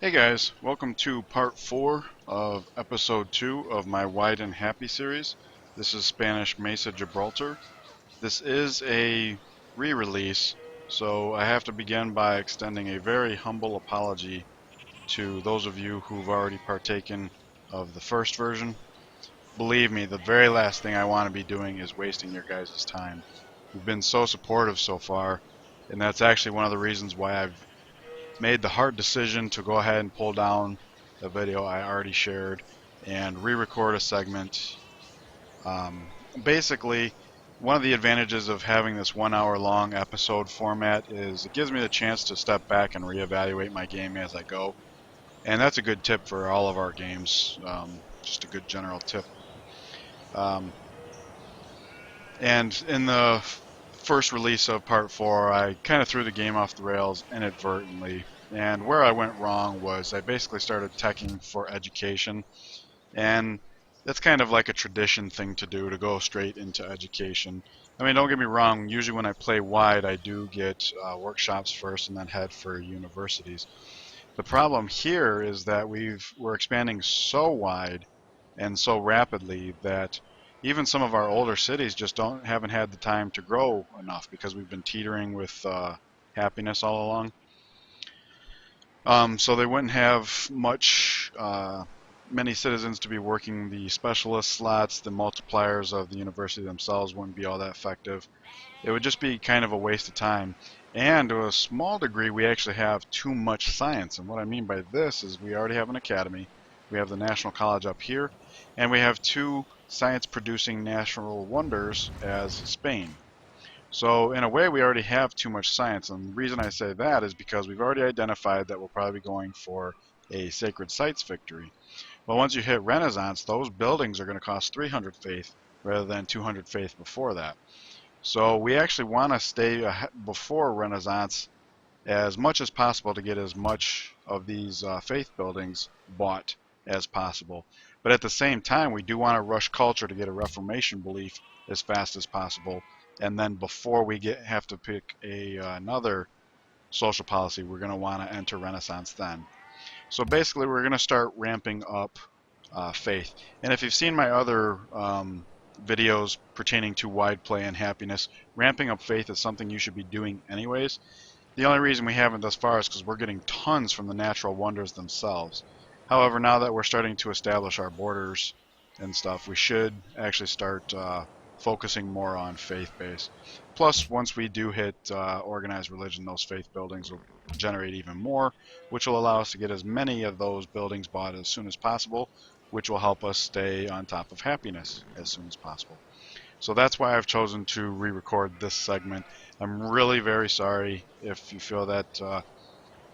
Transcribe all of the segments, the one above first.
Hey guys, welcome to part 4 of episode 2 of my Wide and Happy series. This is Spanish Mesa Gibraltar. This is a re-release, so I have to begin by extending a very humble apology to those of you who've already partaken of the first version. Believe me, the very last thing I want to be doing is wasting your guys' time. You've been so supportive so far, and that's actually one of the reasons why I've made the hard decision to go ahead and pull down the video I already shared and re-record a segment. Basically, one of the advantages of having this 1 hour long episode format is it gives me the chance to step back and reevaluate my game as I go. And that's a good tip for all of our games, just a good general tip. Um, and in the first release of part 4, I kind of threw the game off the rails inadvertently. And where I went wrong was I basically started teching for education. And that's kind of like a tradition thing to do, to go straight into education. I mean, don't get me wrong, usually when I play wide, I do get workshops first and then head for universities. The problem here is that we're expanding so wide and so rapidly that even some of our older cities just haven't had the time to grow enough because we've been teetering with happiness all along. So they wouldn't have many citizens to be working the specialist slots. The multipliers of the university themselves wouldn't be all that effective. It would just be kind of a waste of time. And to a small degree, we actually have too much science. And what I mean by this is we already have an academy. We have the National College up here, and we have two science-producing natural wonders as Spain. So in a way, we already have too much science. And the reason I say that is because we've already identified that we'll probably be going for a sacred sites victory. Well, once you hit Renaissance, those buildings are going to cost 300 faith rather than 200 faith before that. So we actually want to stay before Renaissance as much as possible to get as much of these faith buildings bought as possible. But at the same time, we do want to rush culture to get a Reformation belief as fast as possible. And then before we have to pick another social policy, we're going to want to enter Renaissance then. So basically, we're going to start ramping up faith. And if you've seen my other videos pertaining to wide play and happiness, ramping up faith is something you should be doing anyways. The only reason we haven't thus far is because we're getting tons from the natural wonders themselves. However, now that we're starting to establish our borders and stuff, we should actually start focusing more on faith base. Plus, once we do hit organized religion, those faith buildings will generate even more, which will allow us to get as many of those buildings bought as soon as possible, which will help us stay on top of happiness as soon as possible. So that's why I've chosen to re-record this segment. I'm really very sorry if you feel that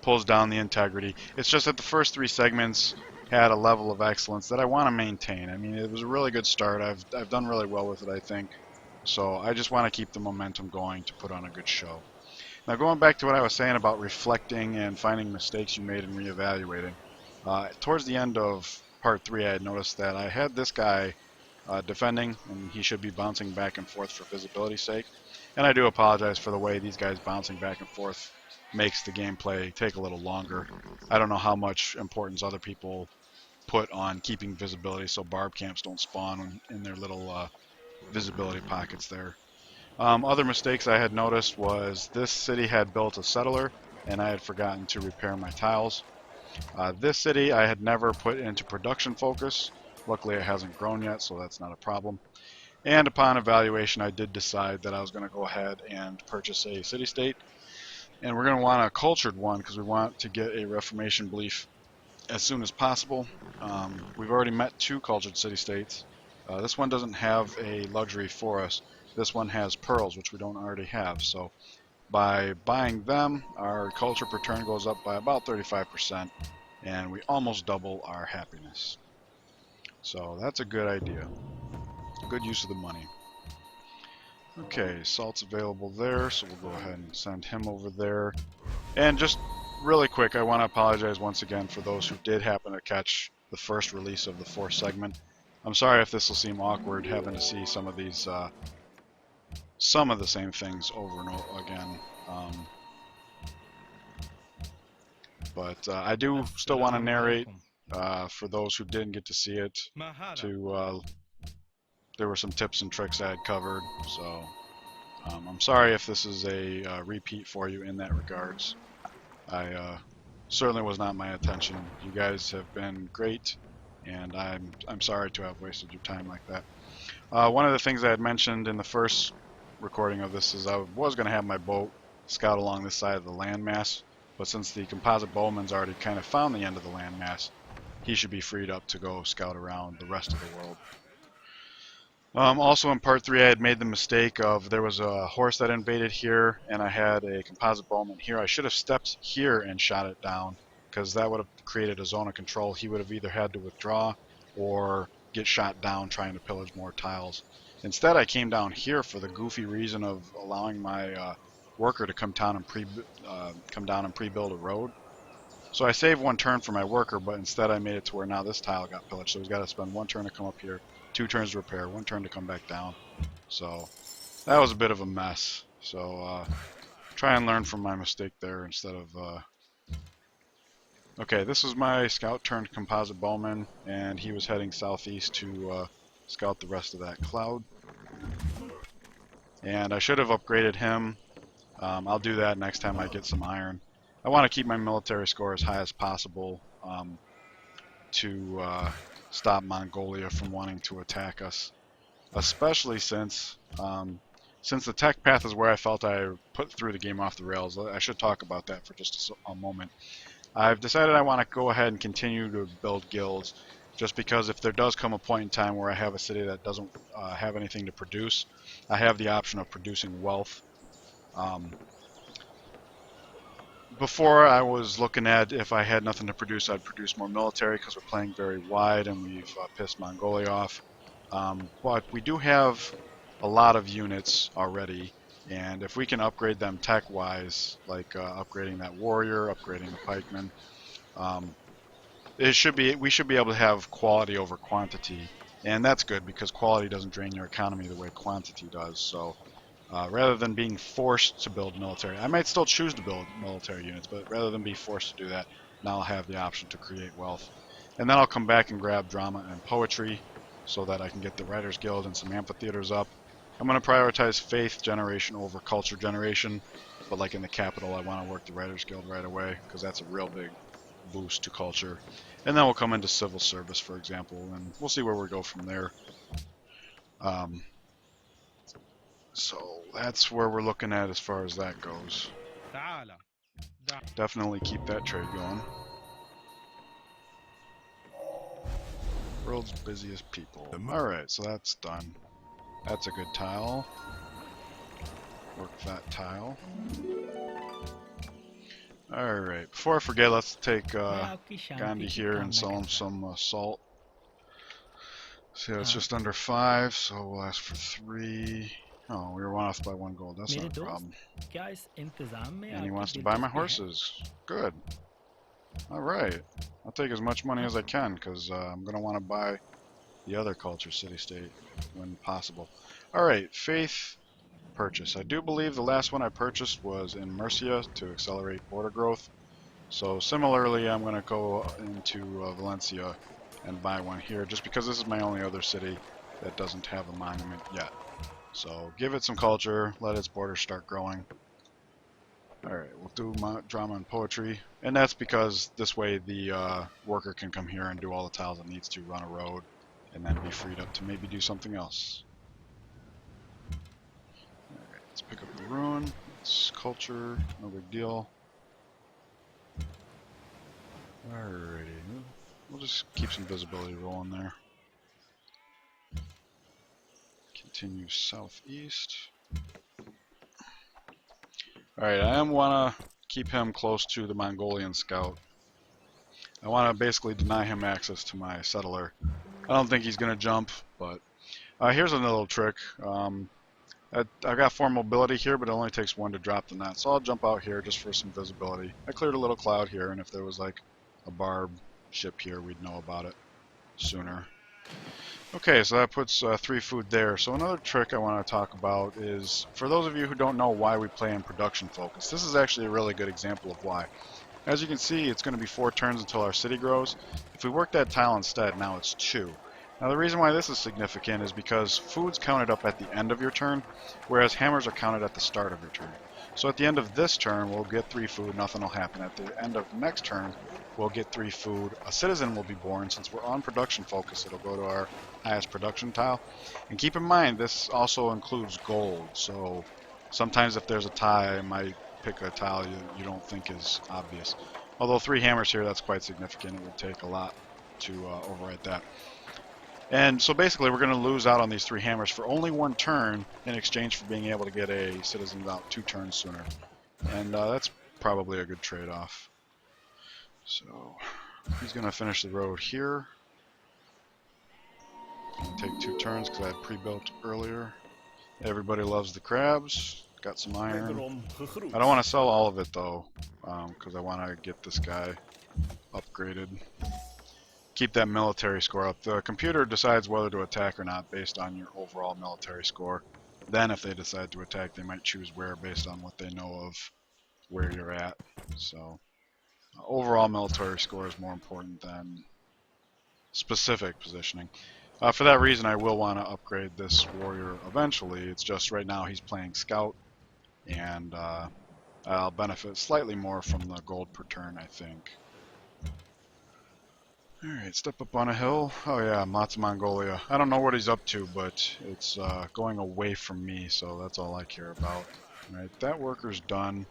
pulls down the integrity. It's just that the first 3 segments had a level of excellence that I want to maintain. I mean, it was a really good start. I've done really well with it, I think. So I just want to keep the momentum going to put on a good show. Now, going back to what I was saying about reflecting and finding mistakes you made and reevaluating, towards the end of part 3, I had noticed that I had this guy defending, and he should be bouncing back and forth for visibility's sake. And I do apologize for the way these guys bouncing back and forth makes the gameplay take a little longer. I don't know how much importance other people put on keeping visibility so barb camps don't spawn in their little visibility pockets there. Other mistakes I had noticed was this city had built a settler and I had forgotten to repair my tiles. This city I had never put into production focus. Luckily it hasn't grown yet, so that's not a problem. And upon evaluation, I did decide that I was going to go ahead and purchase a city-state. And we're going to want a cultured one because we want to get a Reformation belief as soon as possible. We've already met 2 cultured city-states. This one doesn't have a luxury for us. This one has pearls, which we don't already have. So by buying them, our culture per turn goes up by about 35%, and we almost double our happiness. So that's a good idea. Good use of the money. Okay, salt's available there, so we'll go ahead and send him over there. And just really quick, I want to apologize once again for those who did happen to catch the first release of the 4th segment. I'm sorry if this will seem awkward having to see some of these, some of the same things over and over again. But I do still want to narrate for those who didn't get to see it. There were some tips and tricks I had covered, so I'm sorry if this is a repeat for you in that regards. I certainly was not my intention. You guys have been great, and I'm sorry to have wasted your time like that. One of the things I had mentioned in the first recording of this is I was going to have my boat scout along this side of the landmass, but since the composite bowman's already kind of found the end of the landmass, he should be freed up to go scout around the rest of the world. Also in part 3 I had made the mistake of there was a horse that invaded here and I had a composite bowman here. I should have stepped here and shot it down because that would have created a zone of control. He would have either had to withdraw or get shot down trying to pillage more tiles. Instead I came down here for the goofy reason of allowing my worker to come down and pre-build a road. So I saved one turn for my worker, but instead I made it to where now this tile got pillaged. So he's got to spend one turn to come up here, 2 turns to repair, 1 turn to come back down. So that was a bit of a mess. So try and learn from my mistake there instead of... Okay, this is my scout turned composite bowman, and he was heading southeast to scout the rest of that cloud. And I should have upgraded him. I'll do that next time I get some iron. I want to keep my military score as high as possible to stop Mongolia from wanting to attack us, especially since the tech path is where I felt I put through the game off the rails. I should talk about that for just a moment. I've decided I want to go ahead and continue to build guilds, just because if there does come a point in time where I have a city that doesn't have anything to produce, I have the option of producing wealth. Before I was looking at if I had nothing to produce, I'd produce more military because we're playing very wide and we've pissed Mongolia off. But we do have a lot of units already, and if we can upgrade them tech-wise, like upgrading that warrior, upgrading the pikeman, we should be able to have quality over quantity, and that's good because quality doesn't drain your economy the way quantity does. So. Rather than being forced to build military, I might still choose to build military units, but rather than be forced to do that, now I'll have the option to create wealth. And then I'll come back and grab drama and poetry so that I can get the Writers Guild and some amphitheaters up. I'm going to prioritize faith generation over culture generation, but like in the capital I want to work the Writers Guild right away because that's a real big boost to culture. And then we'll come into civil service, for example, and we'll see where we go from there. So that's where we're looking at as far as that goes. Definitely keep that trade going. World's busiest people. Alright, so that's done. That's a good tile. Work that tile. Alright, before I forget, let's take Gandhi here and sell him some salt. See, it's just under 5, so we'll ask for 3. Oh, we were one off by 1 gold. That's not a problem. And he wants to buy my horses. Good. Alright. I'll take as much money as I can, because I'm going to want to buy the other culture city-state when possible. Alright, faith purchase. I do believe the last one I purchased was in Murcia to accelerate border growth. So similarly, I'm going to go into Valencia and buy one here, just because this is my only other city that doesn't have a monument yet. So give it some culture, let its borders start growing. Alright, we'll do drama and poetry. And that's because this way the worker can come here and do all the tiles it needs to, run a road, and then be freed up to maybe do something else. Alright, let's pick up the ruin. It's culture, no big deal. Alrighty, we'll just keep some visibility rolling there. Continue southeast. Alright, I want to keep him close to the Mongolian scout. I want to basically deny him access to my settler. I don't think he's going to jump, but here's another little trick. I've got 4 mobility here, but it only takes 1 to drop the net, so I'll jump out here just for some visibility. I cleared a little cloud here, and if there was like a barb ship here, we'd know about it sooner. Okay, so that puts 3 food there. So another trick I want to talk about is, for those of you who don't know why we play in production focus, this is actually a really good example of why. As you can see, it's going to be 4 turns until our city grows. If we work that tile instead, now it's 2. Now the reason why this is significant is because food's counted up at the end of your turn, whereas hammers are counted at the start of your turn. So at the end of this turn, we'll get 3 food, nothing will happen. At the end of next turn, we'll get 3 food. A citizen will be born. Since we're on production focus, it'll go to our highest production tile. And keep in mind, this also includes gold. So sometimes if there's a tie, I might pick a tile you don't think is obvious. Although 3 hammers here, that's quite significant. It would take a lot to overwrite that. And so basically we're going to lose out on these 3 hammers for only 1 turn in exchange for being able to get a citizen out 2 turns sooner. And that's probably a good trade-off. So he's going to finish the road here. Gonna take 2 turns because I had pre-built earlier. Everybody loves the crabs. Got some iron. I don't want to sell all of it though, because I want to get this guy upgraded. Keep that military score up. The computer decides whether to attack or not based on your overall military score. Then if they decide to attack, they might choose where based on what they know of where you're at. So overall military score is more important than specific positioning. For that reason, I will want to upgrade this warrior eventually. It's just right now he's playing scout, and I'll benefit slightly more from the gold per turn, I think. Alright, step up on a hill. Oh yeah, lots of Mongolia. I don't know what he's up to, but it's going away from me, so that's all I care about. Alright, that worker's done.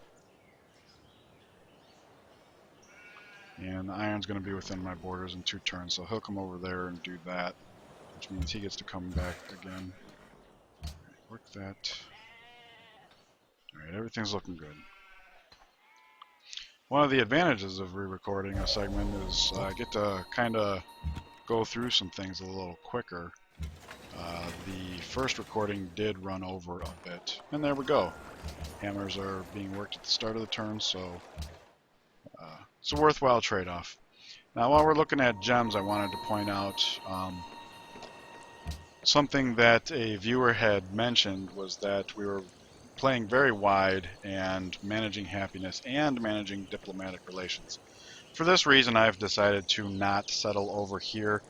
And the iron's going to be within my borders in 2 turns, so he'll come over there and do that, which means he gets to come back again. Alright, work that. Alright, everything's looking good. One of the advantages of re-recording a segment is I get to kind of go through some things a little quicker. The first recording did run over a bit, and there we go. Hammers are being worked at the start of the turn, so it's a worthwhile trade-off. Now while we're looking at gems, I wanted to point out something that a viewer had mentioned was that we were playing very wide and managing happiness and managing diplomatic relations. For this reason, I've decided to not settle over here.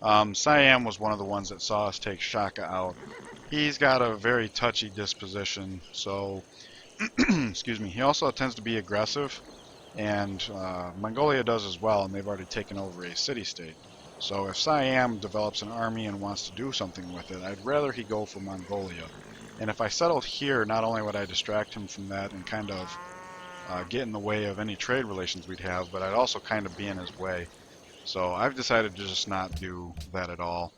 Siam was one of the ones that saw us take Shaka out. He's got a very touchy disposition, so excuse me. He also tends to be aggressive, and Mongolia does as well, and they've already taken over a city-state. So if Siam develops an army and wants to do something with it, I'd rather he go for Mongolia. And if I settled here, not only would I distract him from that and kind of get in the way of any trade relations we'd have, but I'd also kind of be in his way. So I've decided to just not do that at all.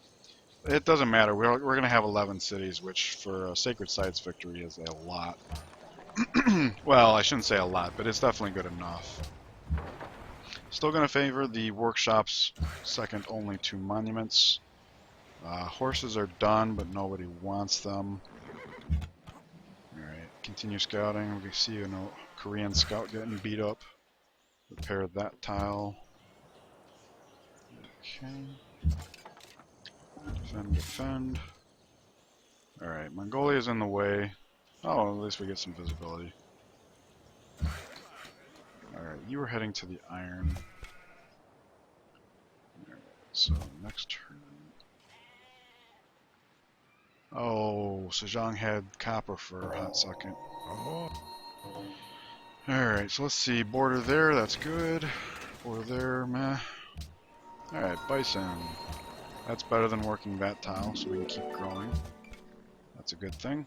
It doesn't matter. We're going to have 11 cities, which for a Sacred Sites victory is a lot. Well, I shouldn't say a lot, but it's definitely good enough. Still going to favor the workshops, second only to monuments. Horses are done, but nobody wants them. Alright, continue scouting. We can see a Korean scout getting beat up. Repair that tile. Okay. Defend, defend. Alright, Mongolia's in the way. Oh, at least we get some visibility. Alright, you were heading to the iron. Alright, so next turn. Oh, Sejong had copper for a hot second. Alright, so let's see. Border there, that's good. Border there, meh. Alright, bison. That's better than working that tile, so we can keep growing. That's a good thing.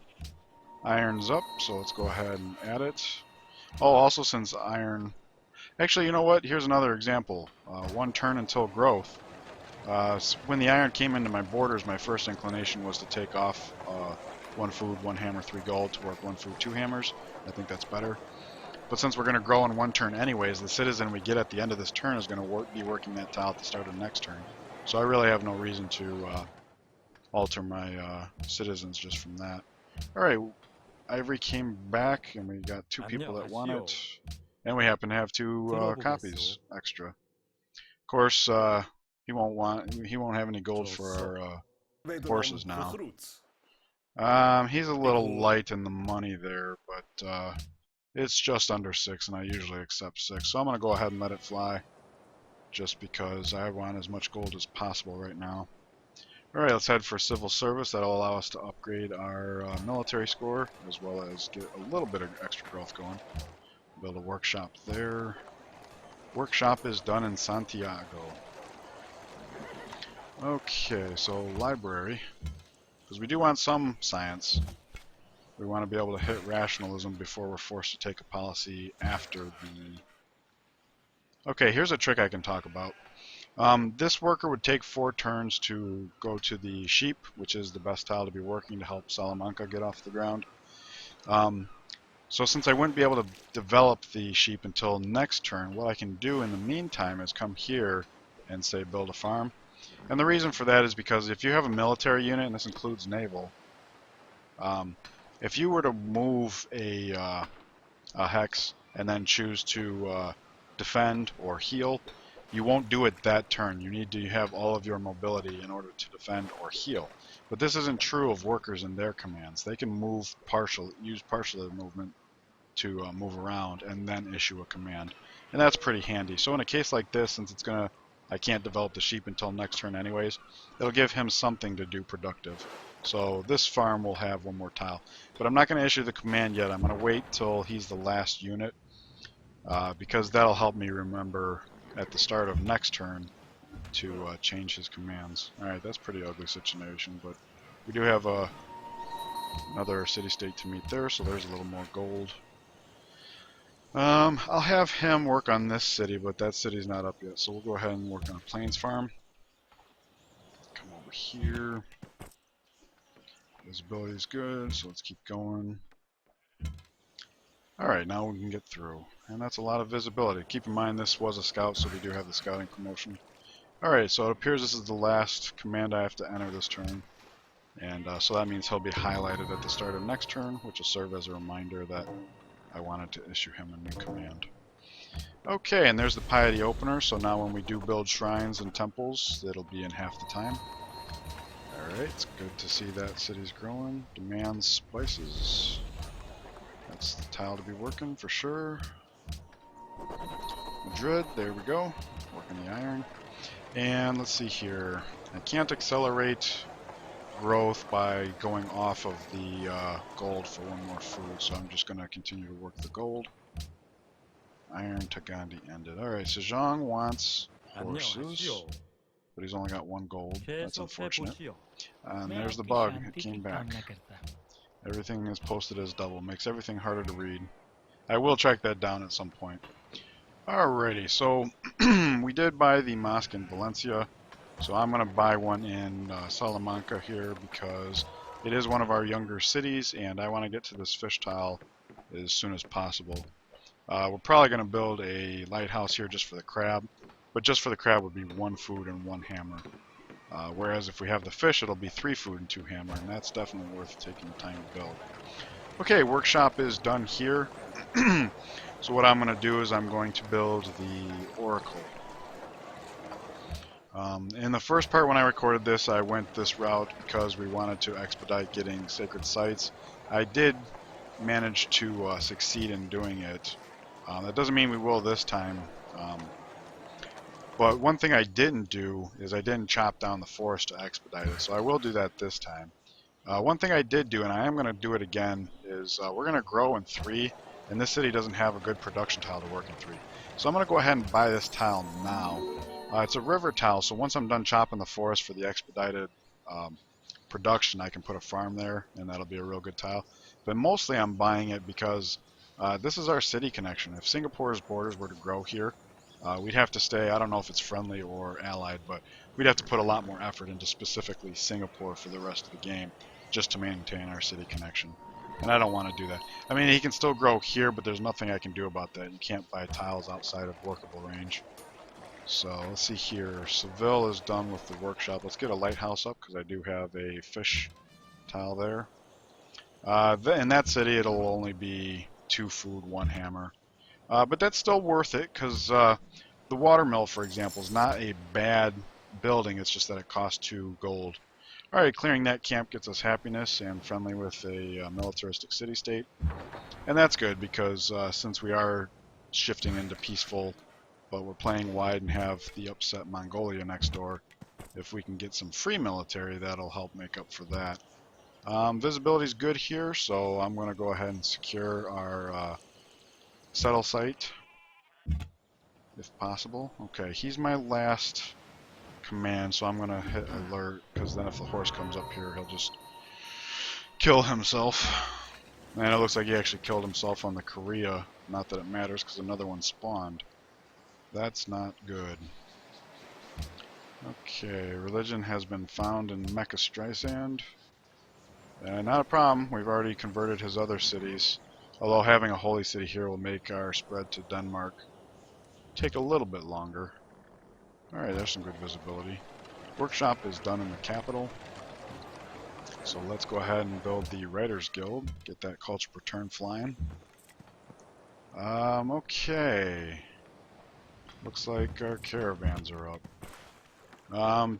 Iron's up, so let's go ahead and add it. Oh, also since iron... Actually, you know what? Here's another example. 1 turn until growth. When the iron came into my borders, my first inclination was to take off 1 food, 1 hammer, 3 gold to work 1 food, 2 hammers. I think that's better. But since we're going to grow in 1 turn anyways, the citizen we get at the end of this turn is going to be working that tile at the start of the next turn. So I really have no reason to alter my citizens just from that. Alright, Ivory came back, and we got 2 people that want it. And we happen to have 2 copies extra. Of course, he won't have any gold for our horses now. He's a little light in the money there, but It's just under 6, and I usually accept 6. So I'm going to go ahead and let it fly, just because I want as much gold as possible right now. Alright, let's head for civil service. That'll allow us to upgrade our military score, as well as get a little bit of extra growth going. Build a workshop there. Workshop is done in Santiago. Okay, so library. Because we do want some science. We want to be able to hit rationalism before we're forced to take a policy after the... Okay, here's a trick I can talk about. This worker would take 4 turns to go to the sheep, which is the best tile to be working to help Salamanca get off the ground. So since I wouldn't be able to develop the sheep until next turn, what I can do in the meantime is come here and say build a farm. And the reason for that is because if you have a military unit, and this includes naval, if you were to move a hex and then choose to defend or heal, you won't do it that turn. You need to have all of your mobility in order to defend or heal. But this isn't true of workers in their commands. They can move use partial of the movement to move around and then issue a command. And that's pretty handy. So in a case like this, since I can't develop the sheep until next turn anyways, it'll give him something to do productive. So this farm will have 1 more tile. But I'm not going to issue the command yet. I'm going to wait till he's the last unit, because that'll help me remember at the start of next turn to change his commands. Alright, that's a pretty ugly situation, but we do have another city-state to meet there, so there's a little more gold. I'll have him work on this city, but that city's not up yet, so we'll go ahead and work on a plains farm. Come over here. Visibility is good, so let's keep going. Alright, now we can get through. And that's a lot of visibility. Keep in mind this was a scout, so we do have the scouting promotion. Alright, so it appears this is the last command I have to enter this turn. And so that means he'll be highlighted at the start of next turn, which will serve as a reminder that I wanted to issue him a new command. Okay, and there's the piety opener, so now when we do build shrines and temples, it'll be in half the time. Alright, it's good to see that city's growing. Demands spices. That's the tile to be working for sure. Madrid, there we go. Working the iron. And let's see here. I can't accelerate growth by going off of the gold for 1 more food, so I'm just going to continue to work the gold. Iron Tagandi ended. Alright, Sejong wants horses, but he's only got 1 gold. That's unfortunate. And there's the bug. It came back. Everything is posted as double. Makes everything harder to read. I will track that down at some point. Alrighty, so we did buy the mosque in Valencia. So I'm going to buy one in Salamanca here because it is one of our younger cities and I want to get to this fish tile as soon as possible. We're probably going to build a lighthouse here just for the crab, but just for the crab would be 1 food and 1 hammer. Whereas if we have the fish, it'll be 3 food and 2 hammer, and that's definitely worth taking the time to build. Okay, workshop is done here. So what I'm going to do is I'm going to build the oracle. In the first part when I recorded this, I went this route because we wanted to expedite getting sacred sites. I did manage to succeed in doing it. That doesn't mean we will this time. But one thing I didn't do is I didn't chop down the forest to expedite it, so I will do that this time. One thing I did do, and I am going to do it again, is we're going to grow in 3, and this city doesn't have a good production tile to work in 3. So I'm going to go ahead and buy this tile now. It's a river tile, so once I'm done chopping the forest for the expedited production, I can put a farm there, and that'll be a real good tile. But mostly I'm buying it because this is our city connection. If Singapore's borders were to grow here, we'd have to stay, I don't know if it's friendly or allied, but we'd have to put a lot more effort into specifically Singapore for the rest of the game just to maintain our city connection. And I don't want to do that. I mean, he can still grow here, but there's nothing I can do about that. You can't buy tiles outside of workable range. So let's see here. Seville is done with the workshop. Let's get a lighthouse up because I do have a fish tile there. In that city, it'll only be 2 food, 1 hammer. But that's still worth it because the watermill, for example, is not a bad building. It's just that it costs 2 gold. Alright, clearing that camp gets us happiness and friendly with a militaristic city-state. And that's good because since we are shifting into peaceful, but we're playing wide and have the upset Mongolia next door, if we can get some free military, that'll help make up for that. Visibility is good here, so I'm going to go ahead and secure our settle site, if possible. Okay, he's my last command, so I'm going to hit alert, because then if the horse comes up here, he'll just kill himself. And it looks like he actually killed himself on the Korea. Not that it matters, because another one spawned. That's not good. Okay, religion has been found in Mecca Streisand. Not a problem. We've already converted his other cities. Although having a holy city here will make our spread to Denmark take a little bit longer. Alright, there's some good visibility. Workshop is done in the capital. So let's go ahead and build the Writers Guild. Get that culture per turn flying. Okay. Looks like our caravans are up.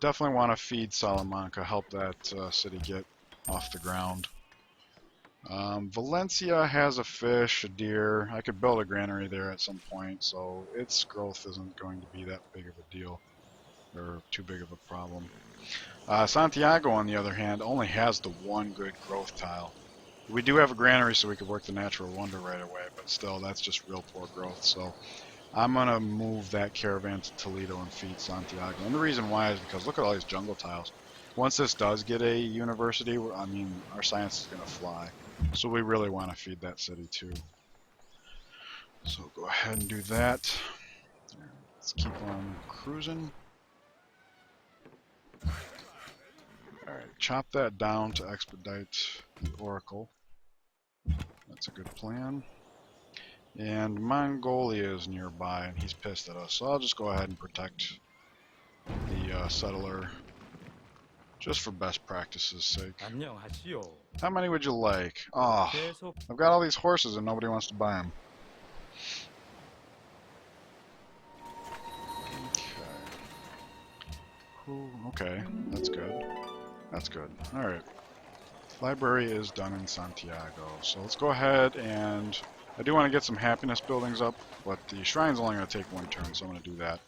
Definitely want to feed Salamanca, help that city get off the ground. Valencia has a fish, a deer. I could build a granary there at some point, so its growth isn't going to be that big of a deal, or too big of a problem. Santiago, on the other hand, only has the one good growth tile. We do have a granary, so we could work the natural wonder right away, but still, that's just real poor growth. So I'm going to move that caravan to Toledo and feed Santiago. And the reason why is because look at all these jungle tiles. Once this does get a university, I mean, our science is going to fly. So we really want to feed that city too. So go ahead and do that. Let's keep on cruising. Alright, chop that down to expedite the Oracle. That's a good plan. And Mongolia is nearby, and he's pissed at us. So I'll just go ahead and protect the settler, just for best practices' sake. How many would you like? Oh, I've got all these horses and nobody wants to buy them. Okay, that's good. That's good. Alright. Library is done in Santiago. So let's go ahead and... I do want to get some happiness buildings up, but the shrine's only going to take one turn, so I'm going to do that.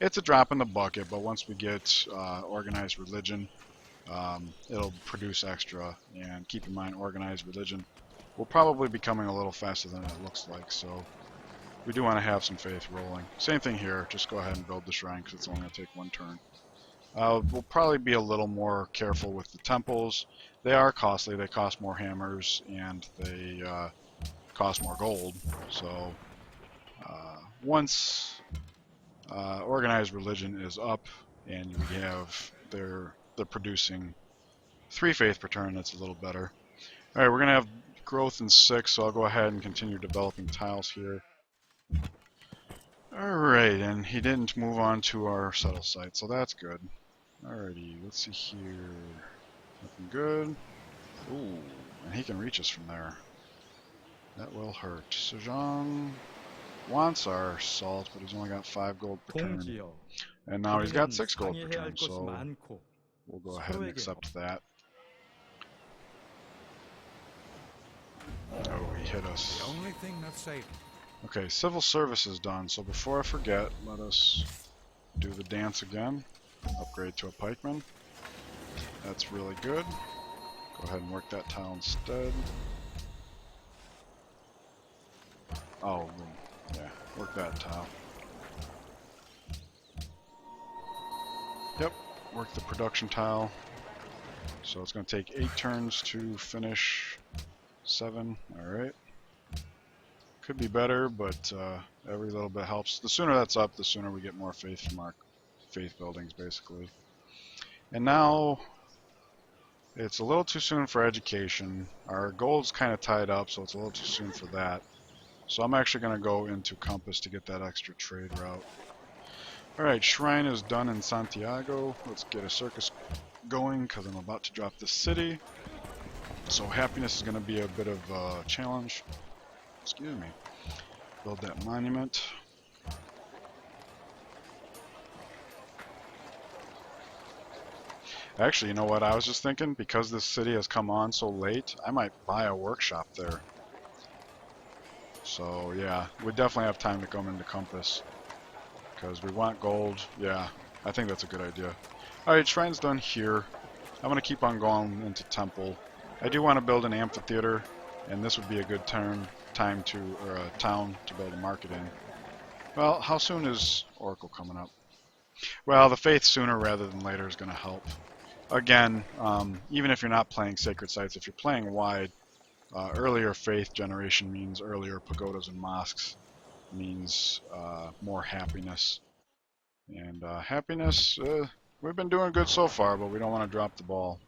It's a drop in the bucket, but once we get organized religion, it'll produce extra. And keep in mind, organized religion will probably be coming a little faster than it looks like, so we do want to have some faith rolling. Same thing here, just go ahead and build the shrine because it's only going to take one turn. We'll probably be a little more careful with the temples. They are costly, they cost more hammers, and they cost more gold. So once organized religion is up and we have they're producing 3 faith per turn, that's a little better. Alright, we're going to have growth in 6, so I'll go ahead and continue developing tiles here. Alright, and he didn't move on to our settle site, so that's good. Alrighty, let's see here. Looking good. Ooh, and he can reach us from there. That will hurt. Sejong wants our salt, but he's only got 5 gold per turn. And now he's got 6 gold per turn, so we'll go ahead and accept that. Oh, he hit us. The only thing that's safe. Okay, civil service is done, so before I forget, let us do the dance again. Upgrade to a pikeman. That's really good. Go ahead and work that tile instead. Oh, yeah, work that tile. Yep, work the production tile. So it's going to take 8 turns to finish 7. Alright. Could be better, but every little bit helps. The sooner that's up, the sooner we get more faith from our faith buildings, basically. And now, it's a little too soon for education. Our goal's kind of tied up, so it's a little too soon for that. So I'm actually going to go into Compass to get that extra trade route. Alright, shrine is done in Santiago. Let's get a circus going, because I'm about to drop this city. So happiness is going to be a bit of a challenge. Excuse me. Build that monument. Actually, you know what I was just thinking? Because this city has come on so late, I might buy a workshop there. So yeah, we definitely have time to come into compass because we want gold. Yeah, I think that's a good idea. Alright, shrine's done here. I'm going to keep on going into temple. I do want to build an amphitheater, and this would be a good town to build a market in. Well, how soon is Oracle coming up? Well, the faith sooner rather than later is going to help. Again, even if you're not playing sacred sites, if you're playing wide, earlier faith generation means earlier pagodas and mosques, means more happiness. And happiness, we've been doing good so far, but we don't want to drop the ball.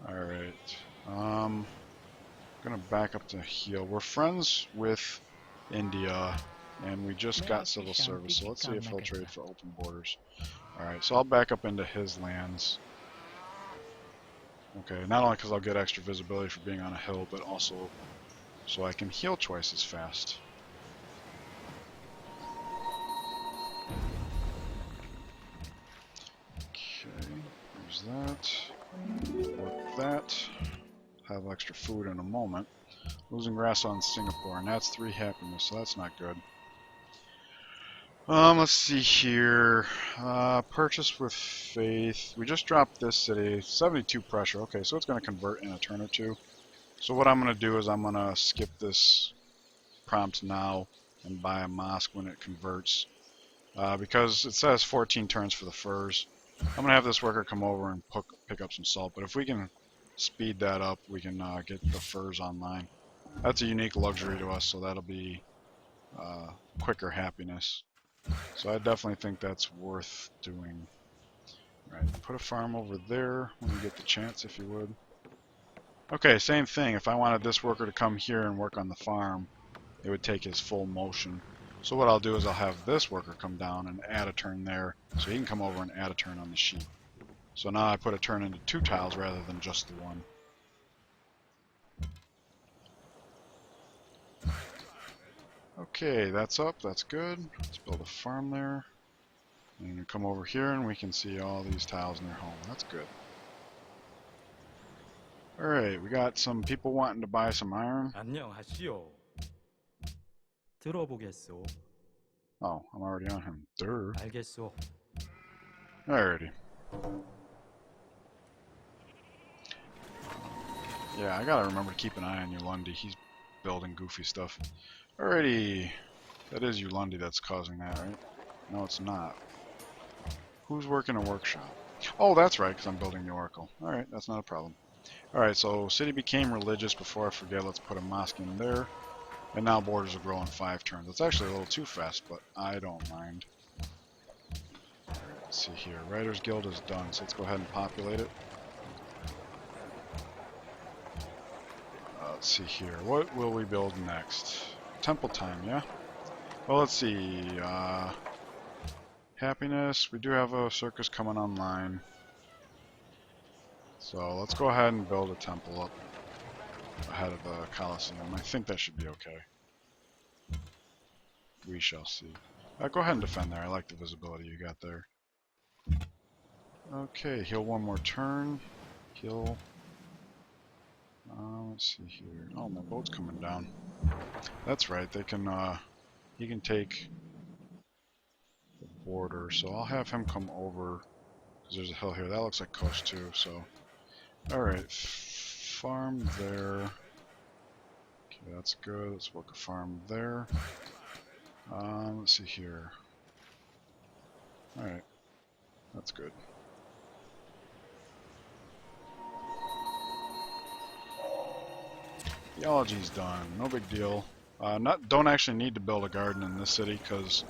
Alright. Gonna back up to heal. We're friends with India, and we just got civil service, so let's see if he'll trade for open borders. Alright, so I'll back up into his lands. Okay, not only because I'll get extra visibility for being on a hill, but also so I can heal twice as fast. Okay, there's that. Work that. Have extra food in a moment. Losing grass on Singapore, and that's 3 happiness, so that's not good. Let's see here. Purchase with faith. We just dropped this city. 72 pressure. Okay, so it's going to convert in a turn or two. So what I'm going to do is I'm going to skip this prompt now and buy a mosque when it converts. Because it says 14 turns for the furs. I'm going to have this worker come over and pick up some salt, but if we can speed that up, we can get the furs online. That's a unique luxury to us, so that'll be quicker happiness. So I definitely think that's worth doing. Right, put a farm over there when you get the chance, if you would. Okay, same thing. If I wanted this worker to come here and work on the farm, it would take his full motion. So what I'll do is I'll have this worker come down and add a turn there, so he can come over and add a turn on the sheep. So now I put a turn into 2 tiles rather than just the 1. Okay, that's up, that's good. Let's build a farm there. And come over here and we can see all these tiles near home. That's good. Alright, we got some people wanting to buy some iron. 안녕하시오. 들어보겠소. Oh, I'm already on him. Durr. 알겠소. Alrighty. Yeah, I gotta remember to keep an eye on Yolundi. He's building goofy stuff. Alrighty. That is Yolundi that's causing that, right? No, it's not. Who's working a workshop? Oh, that's right, because I'm building the Oracle. Alright, that's not a problem. Alright, so city became religious. Before I forget, let's put a mosque in there. And now borders will grow in 5 turns. It's actually a little too fast, but I don't mind. Alright, let's see here. Writers Guild is done, so let's go ahead and populate it. Let's see here. What will we build next? Temple time, yeah? Well, let's see. Happiness. We do have a circus coming online. So let's go ahead and build a temple up ahead of the Colosseum. I think that should be okay. We shall see. Go ahead and defend there. I like the visibility you got there. Okay, heal 1 more turn. Heal. Let's see here. Oh, my boat's coming down. That's right. They can. He can take the border. So I'll have him come over because there's a hill here. That looks like coast too. So, all right, farm there. Okay, that's good. Let's work a farm there. Let's see here. All right, that's good. Theology's done. No big deal. Don't actually need to build a garden in this city because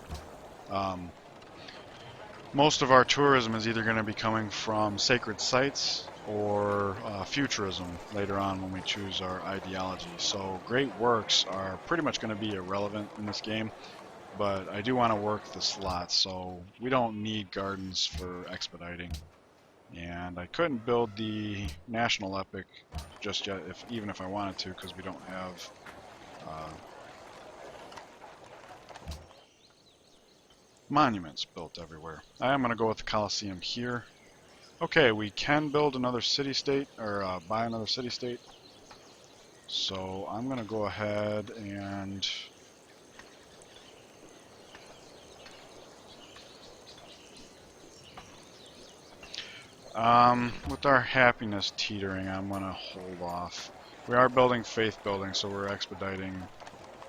most of our tourism is either going to be coming from sacred sites or futurism later on when we choose our ideology. So great works are pretty much going to be irrelevant in this game, but I do want to work the slots, so we don't need gardens for expediting. And I couldn't build the national epic just yet, even if I wanted to, because we don't have monuments built everywhere. I am going to go with the Colosseum here. Okay, we can build another city-state, or buy another city-state. So I'm going to go ahead and with our happiness teetering, I'm going to hold off. We are building faith building, so we're expediting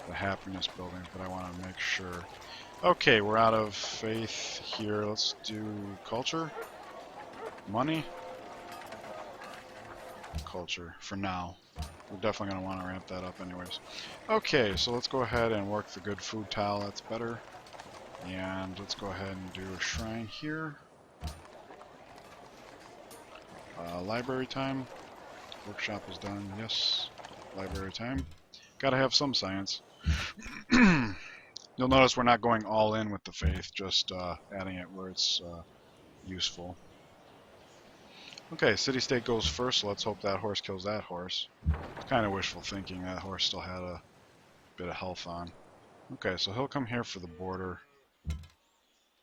the happiness building, but I want to make sure. Okay, we're out of faith here. Let's do culture, money, culture for now. We're definitely going to want to ramp that up anyways. Okay, so let's go ahead and work the good food tile. That's better. And let's go ahead and do a shrine here. Library time. Workshop is done. Yes. Library time. Gotta have some science. You'll notice we're not going all in with the faith, just adding it where it's useful. Okay, city-state goes first, so let's hope that horse kills that horse. It's kind of wishful thinking. That horse still had a bit of health on. Okay, so he'll come here for the border.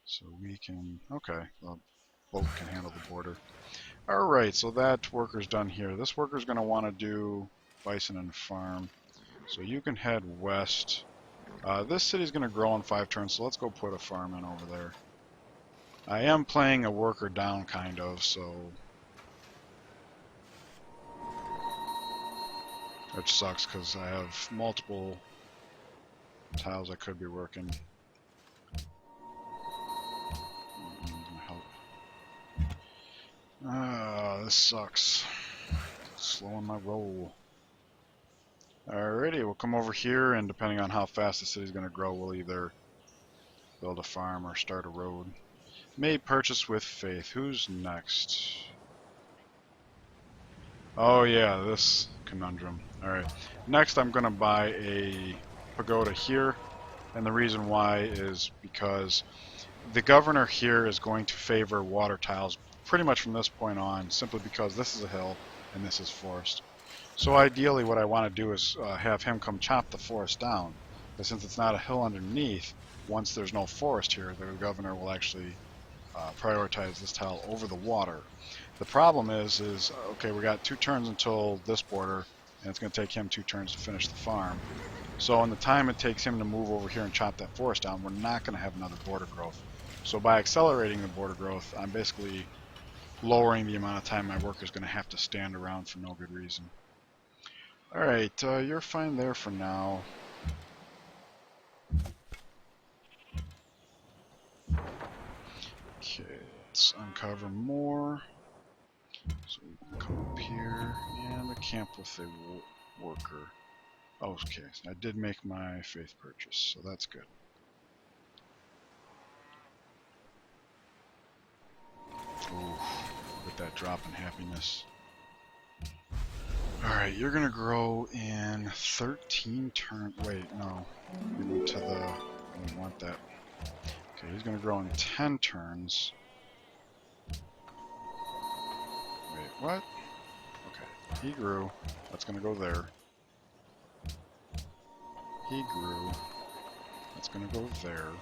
So we can... Okay, the boat can handle the border. Alright, so that worker's done here. This worker's going to want to do bison and farm. So you can head west. This city's going to grow in 5 turns, so let's go put a farm in over there. I am playing a worker down, kind of, so... Which sucks, because I have multiple tiles I could be working. This sucks. Slowing my roll. Alrighty, we'll come over here, and depending on how fast the city's going to grow, we'll either build a farm or start a road. May purchase with faith. Who's next? Oh yeah, this conundrum. Alright. Next I'm going to buy a pagoda here, and the reason why is because the governor here is going to favor water tiles pretty much from this point on, simply because this is a hill and this is forest. So ideally what I want to do is have him come chop the forest down, but since it's not a hill underneath, once there's no forest here, the governor will actually prioritize this tile over the water. The problem is okay, we got 2 turns until this border, and it's going to take him 2 turns to finish the farm. So in the time it takes him to move over here and chop that forest down, we're not going to have another border growth. So by accelerating the border growth, I'm basically lowering the amount of time my worker's going to have to stand around for no good reason. Alright, you're fine there for now. Okay, let's uncover more. So we can come up here and the camp with a worker. Okay, so I did make my faith purchase, so that's good. Ooh, with that drop in happiness. Alright, you're gonna grow in 13 turns. Wait, no. We went to the... I don't want that. Okay, he's gonna grow in 10 turns. Wait, what? Okay, he grew. That's gonna go there. He grew. That's gonna go there.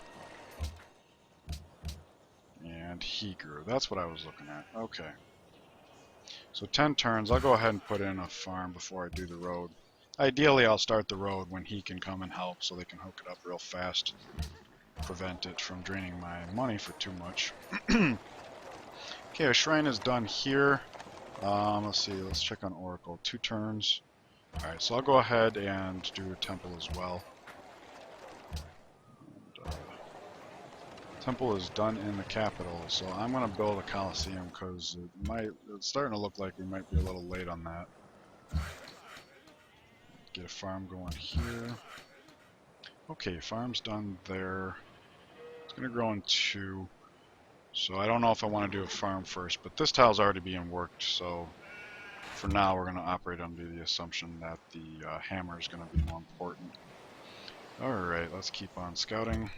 And he grew. That's what I was looking at. Okay. So 10 turns. I'll go ahead and put in a farm before I do the road. Ideally, I'll start the road when he can come and help so they can hook it up real fast. Prevent it from draining my money for too much. Okay, a shrine is done here. Let's see. Let's check on Oracle. 2 turns. Alright, so I'll go ahead and do a temple as well. Temple is done in the capital, so I'm going to build a Colosseum because it's starting to look like we might be a little late on that. Get a farm going here. Okay, farm's done there. It's going to grow in 2. So I don't know if I want to do a farm first, but this tile's already being worked, so for now we're going to operate under the assumption that the hammer is going to be more important. Alright, let's keep on scouting.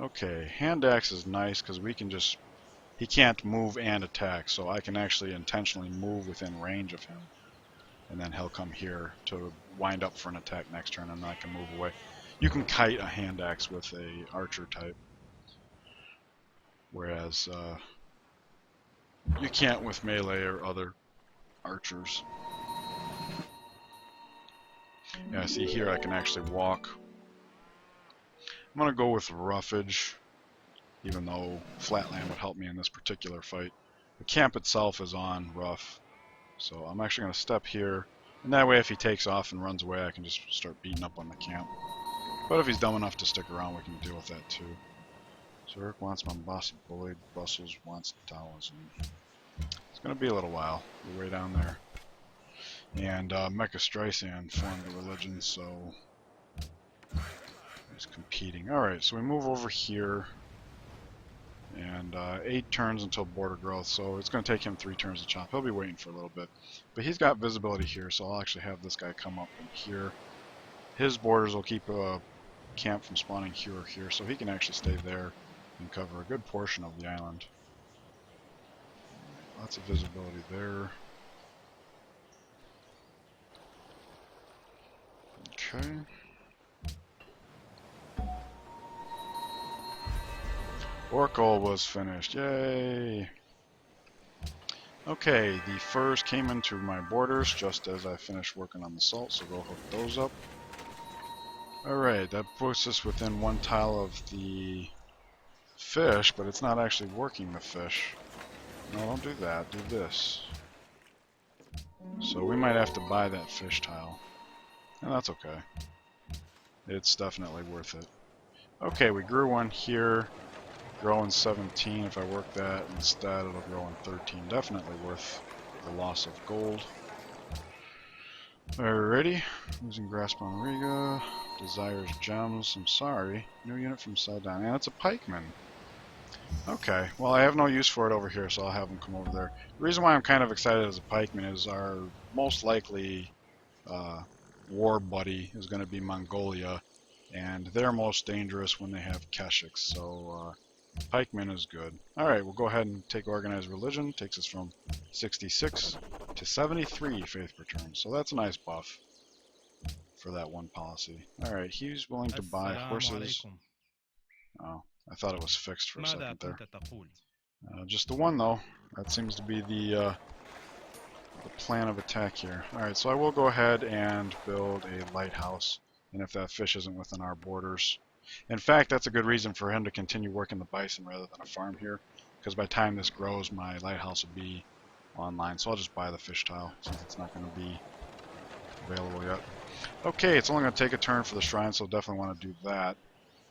Okay, hand axe is nice because we can just... He can't move and attack, so I can actually intentionally move within range of him. And then he'll come here to wind up for an attack next turn, and then I can move away. You can kite a hand axe with a archer type. whereas you can't with melee or other archers. Yeah, see here I can actually walk. I'm going to go with roughage, even though flatland would help me in this particular fight. The camp itself is on rough, so I'm actually going to step here, and that way if he takes off and runs away I can just start beating up on the camp. But if he's dumb enough to stick around, we can deal with that too. Zurich wants Mombasa bullied, Brussels wants Taoism. It's going to be a little while. We're way down there. And Mecca Streisand formed a religion, so he's competing. Alright, so we move over here. And 8 turns until border growth, so it's going to take him 3 turns to chop. He'll be waiting for a little bit. But he's got visibility here, so I'll actually have this guy come up in here. His borders will keep a camp from spawning here or here, so he can actually stay there and cover a good portion of the island. Lots of visibility there. Okay. Oracle was finished. Yay! Okay, the furs came into my borders just as I finished working on the salt, so we'll hook those up. Alright, that puts us within 1 tile of the fish, but it's not actually working the fish. No, don't do that. Do this. So we might have to buy that fish tile. And that's okay. It's definitely worth it. Okay, we grew 1 here. Grow in 17. If I work that instead, it'll grow in 13. Definitely worth the loss of gold. Alrighty. Losing grasp on Riga. Desires gems. I'm sorry. New unit from Saldana. And it's a pikeman. Okay. Well, I have no use for it over here, so I'll have him come over there. The reason why I'm kind of excited as a pikeman is our most likely war buddy is going to be Mongolia. And they're most dangerous when they have Keshiks, so pikeman is good. Alright, we'll go ahead and take Organized Religion. Takes us from 66 to 73 faith per turn. So that's a nice buff for that one policy. Alright, he's willing to buy horses. Oh, I thought it was fixed for a second there. Just the one though. That seems to be the plan of attack here. Alright, so I will go ahead and build a lighthouse. And if that fish isn't within our borders. In fact, that's a good reason for him to continue working the bison rather than a farm here. Because by the time this grows, my lighthouse will be online. So I'll just buy the fish tile since it's not going to be available yet. Okay, it's only going to take a turn for the shrine, so definitely want to do that.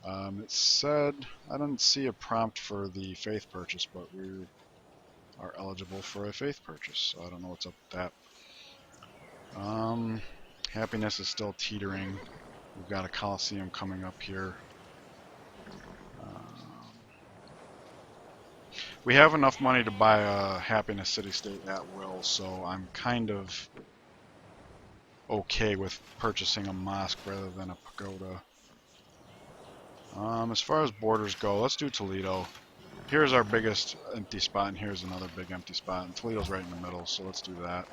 It said, I didn't see a prompt for the faith purchase, but we are eligible for a faith purchase. So I don't know what's up with that. Happiness is still teetering. We've got a Coliseum coming up here. We have enough money to buy a Happiness City-State at will, so I'm kind of okay with purchasing a mosque rather than a pagoda. As far as borders go, let's do Toledo. Here's our biggest empty spot, and here's another big empty spot, and Toledo's right in the middle, so let's do that.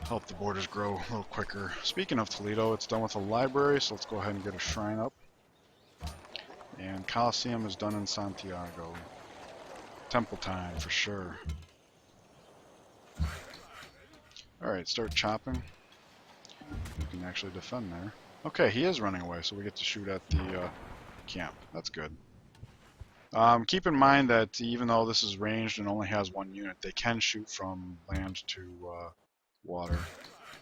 Help the borders grow a little quicker. Speaking of Toledo, it's done with a library, so let's go ahead and get a shrine up. And Coliseum is done in Santiago. Temple time, for sure. Alright, start chopping. You can actually defend there. Okay, he is running away, so we get to shoot at the camp. That's good. Keep in mind that even though this is ranged and only has 1 unit, they can shoot from land to water.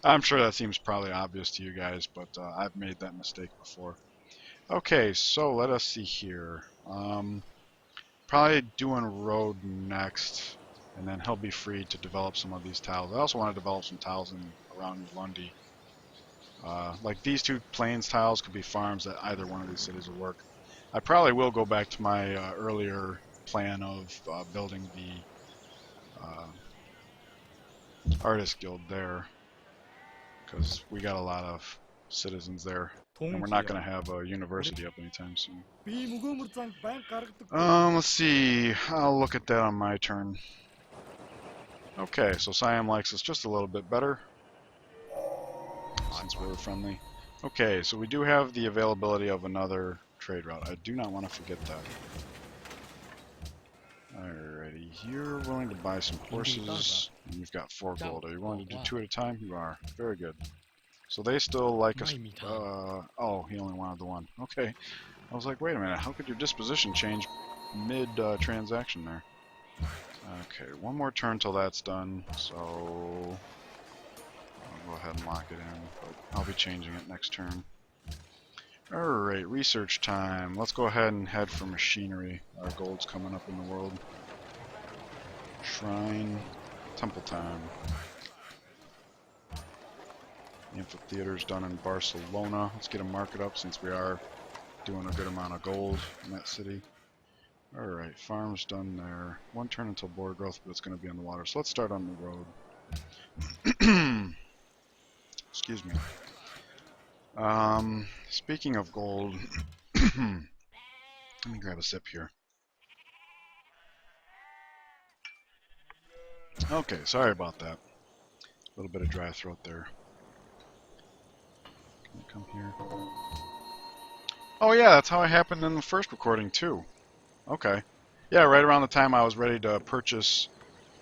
I'm sure that seems probably obvious to you guys, but I've made that mistake before. Okay, so let us see here. Probably doing road next, and then he'll be free to develop some of these tiles. I also want to develop some tiles around Lundi. Like these 2 plains tiles could be farms that either one of these cities will work. I probably will go back to my earlier plan of building the Artist Guild there, because we got a lot of citizens there, and we're not going to have a university up anytime soon. Let's see, I'll look at that on my turn. Okay, so Siam likes us just a little bit better, since we're friendly. Okay, so we do have the availability of another trade route. I do not want to forget that. Alrighty, you're willing to buy some horses, and you've got 4 gold. Are you willing to do 2 at a time? You are. Very good. So they still like us. Oh, he only wanted the 1. Okay. I was like, wait a minute, how could your disposition change mid-transaction there? Okay, 1 more turn till that's done, so I'll go ahead and lock it in, but I'll be changing it next turn. Alright, research time. Let's go ahead and head for machinery. Our gold's coming up in the world. Shrine. Temple time. The amphitheater's done in Barcelona. Let's get a market up since we are doing a good amount of gold in that city. Alright, farm's done there. 1 turn until border growth, but it's going to be on the water. So let's start on the road. Excuse me. Speaking of gold, let me grab a sip here. Okay, sorry about that. A little bit of dry throat there. Can I come here? Oh yeah, that's how it happened in the first recording too. Okay. Yeah, right around the time I was ready to purchase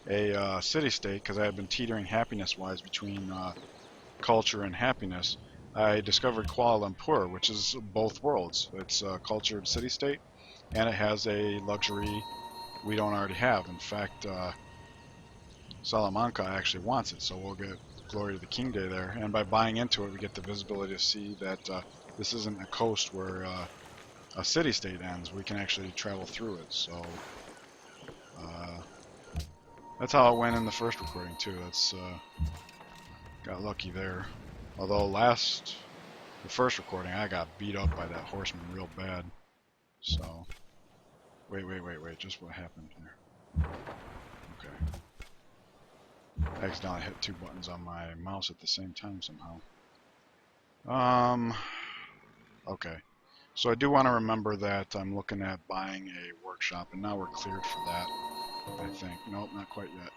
a city-state, because I had been teetering happiness-wise between culture and happiness, I discovered Kuala Lumpur, which is both worlds. It's a cultured city-state, and it has a luxury we don't already have. In fact, Salamanca actually wants it, so we'll get Glory to the King Day there. And by buying into it, we get the visibility to see that this isn't a coast where a city-state ends. We can actually travel through it. So that's how it went in the first recording too. That's got lucky there. Although the first recording, I got beat up by that horseman real bad. So, wait, just what happened here? Okay. I accidentally hit 2 buttons on my mouse at the same time somehow. Okay. So I do want to remember that I'm looking at buying a workshop, and now we're cleared for that, I think. Nope, not quite yet.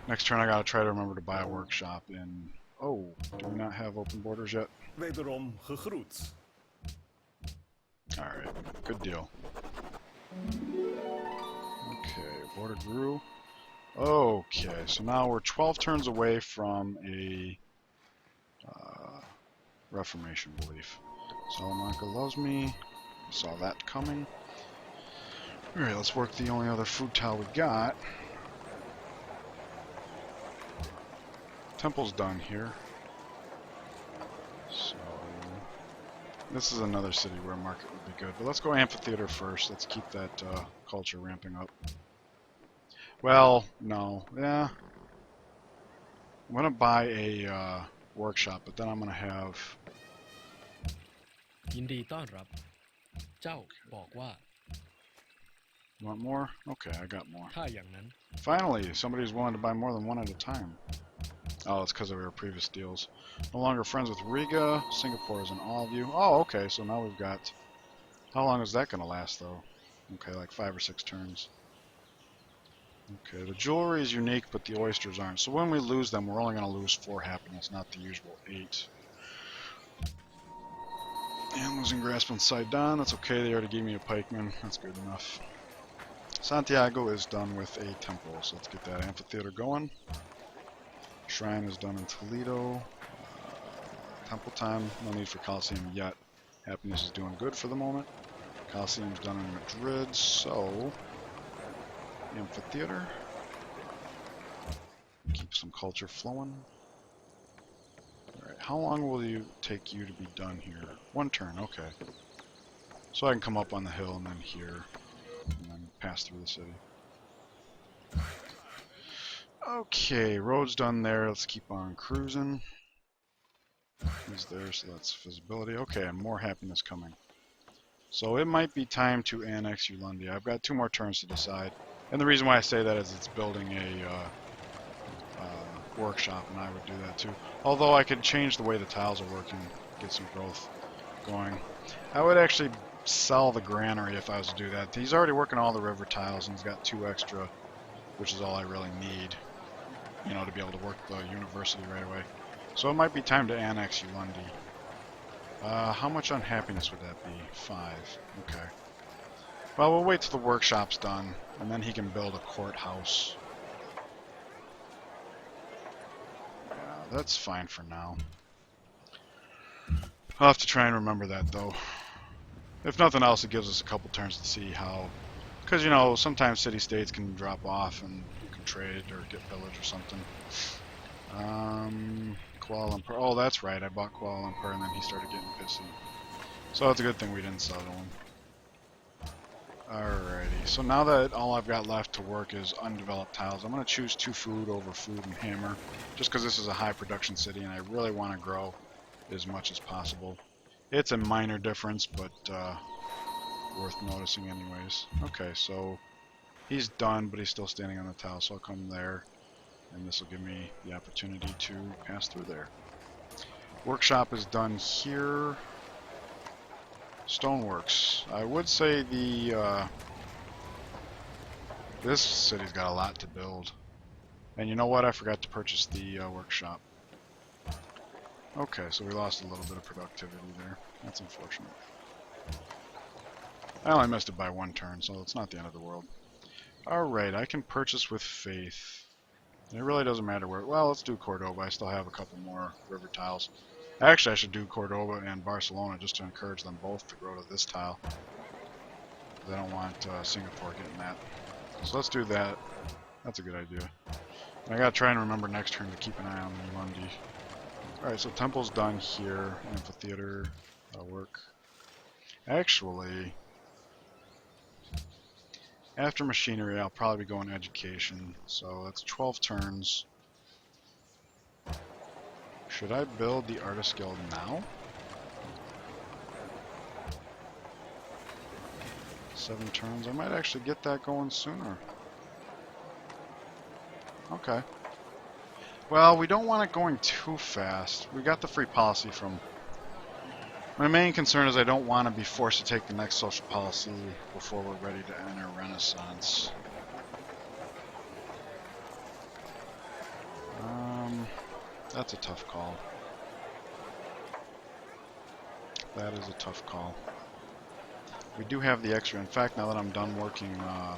Next turn I gotta try to remember to buy a workshop in... Oh, do we not have open borders yet? Wederom gegroet. Alright, good deal. Okay, border grew. Okay, so now we're 12 turns away from a Reformation belief. Salamanca loves me. Saw that coming. Alright, let's work the only other food tile we got. Temple's done here. So this is another city where a market would be good. But let's go amphitheater first. Let's keep that culture ramping up. Well, no. Yeah. I'm going to buy a workshop, but then I'm going to have... ยินดีต้อนรับเจ้าบอกว่า You want more? Okay, I got more. ถ้าอย่างนั้น Finally, somebody's willing to buy more than 1 at a time. Oh, it's because of our previous deals. No longer friends with Riga. Singapore is in all of you. Oh, okay, so now we've got... How long is that going to last, though? Okay, like 5 or 6 turns. Okay, the jewelry is unique, but the oysters aren't. So when we lose them, we're only going to lose 4 happiness, not the usual 8. And losing grasp on Sidon. That's okay, they already gave me a pikeman. That's good enough. Santiago is done with a temple, so let's get that amphitheater going. Shrine is done in Toledo. Temple time, no need for Coliseum yet. Happiness is doing good for the moment. Coliseum's done in Madrid, so... Amphitheater. Keep some culture flowing. Alright, how long will you take you to be done here? 1 turn, okay. So I can come up on the hill and then here, and then pass through the city. Okay, road's done there. Let's keep on cruising. He's there, so that's visibility. Okay, and more happiness coming. So it might be time to annex Ulundia. I've got 2 more turns to decide. And the reason why I say that is it's building a workshop, and I would do that too. Although I could change the way the tiles are working, get some growth going. I would actually sell the granary if I was to do that. He's already working all the river tiles, and he's got 2 extra, which is all I really need, you know, to be able to work the university right away. So it might be time to annex Ulundi. How much unhappiness would that be? 5. Okay. Well, we'll wait till the workshop's done, and then he can build a courthouse. Yeah, that's fine for now. I'll have to try and remember that, though. If nothing else, it gives us a couple turns to see how... Because, you know, sometimes city-states can drop off and you can trade or get village or something. Kuala Lumpur. Oh, that's right. I bought Kuala Lumpur and then he started getting pissy. So that's a good thing we didn't sell to him. Alrighty. So now that all I've got left to work is undeveloped tiles, I'm going to choose 2 food over food and hammer. Just because this is a high production city and I really want to grow as much as possible. It's a minor difference, but worth noticing anyways. Okay, so he's done, but he's still standing on the tile, so I'll come there. And this will give me the opportunity to pass through there. Workshop is done here. Stoneworks. I would say the this city's got a lot to build. And you know what? I forgot to purchase the workshop. Okay, so we lost a little bit of productivity there. That's unfortunate. I only missed it by 1 turn, so it's not the end of the world. Alright, I can purchase with faith. It really doesn't matter where... Well, let's do Cordoba. I still have a couple more river tiles. Actually, I should do Cordoba and Barcelona just to encourage them both to grow to this tile. I don't want Singapore getting that. So let's do that. That's a good idea. And I gotta try and remember next turn to keep an eye on the Mundi. Alright, so temple's done here. Amphitheater. That'll work. Actually, after machinery, I'll probably be going education. So that's 12 turns. Should I build the Artist Guild now? 7 turns. I might actually get that going sooner. Okay. Well, we don't want it going too fast. We got the free policy from... My main concern is I don't want to be forced to take the next social policy before we're ready to enter Renaissance. That's a tough call. That is a tough call. We do have the extra. In fact, now that I'm done working... yeah,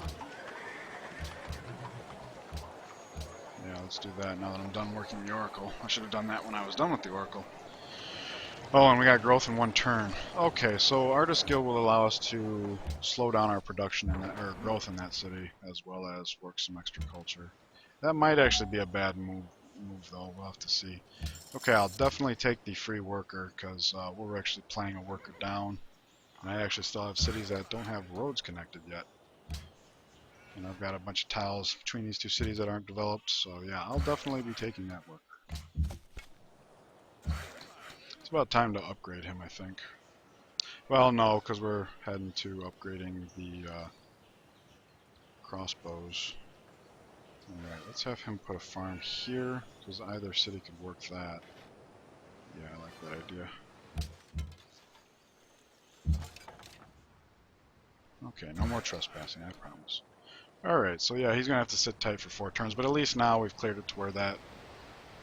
let's do that now that I'm done working the Oracle. I should have done that when I was done with the Oracle. Oh, and we got growth in 1 turn. Okay, so Artist Guild will allow us to slow down our production in that, or growth in that city, as well as work some extra culture. That might actually be a bad move though. We'll have to see. Okay, I'll definitely take the free worker because we're actually playing a worker down, and I actually still have cities that don't have roads connected yet. And I've got a bunch of tiles between these 2 cities that aren't developed, so yeah, I'll definitely be taking that worker. It's about time to upgrade him, I think. Well, no, because we're heading to upgrading the crossbows. Alright, let's have him put a farm here, because either city could work that. Yeah, I like that idea. Okay, no more trespassing, I promise. Alright, so yeah, he's going to have to sit tight for 4 turns, but at least now we've cleared it to where that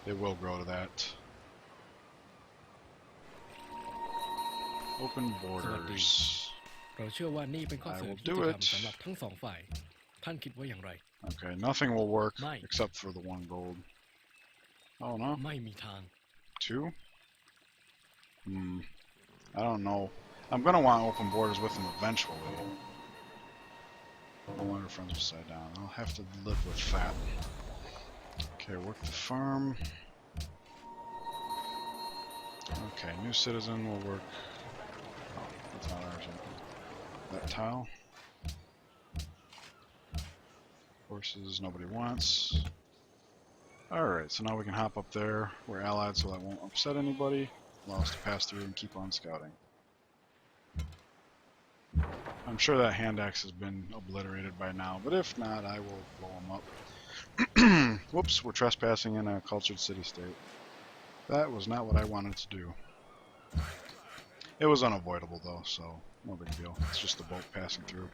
it will grow to that. Open สวัสดี borders. เราเชื่อว่านี่เป็นข้อเสนอที่ยุติธรรมสำหรับทั้ง 2 ฝ่าย ท่านคิดว่าอย่างไร Okay, nothing will work Mine. except for the 1 gold. Oh no? ไม่มีทาง 2? I don't know. I'm gonna want open borders with him eventually. No longer friends upside down. I'll have to live with that. Okay, work the farm. Okay, new citizen will work. Oh, that's not ours yet. That tile. Horses nobody wants. Alright, so now we can hop up there. We're allied so that won't upset anybody. Allow us to pass through and keep on scouting. I'm sure that hand axe has been obliterated by now, but if not, I will blow them up. Whoops, we're trespassing in a cultured city-state. That was not what I wanted to do. It was unavoidable though, so no big deal. It's just the boat passing through.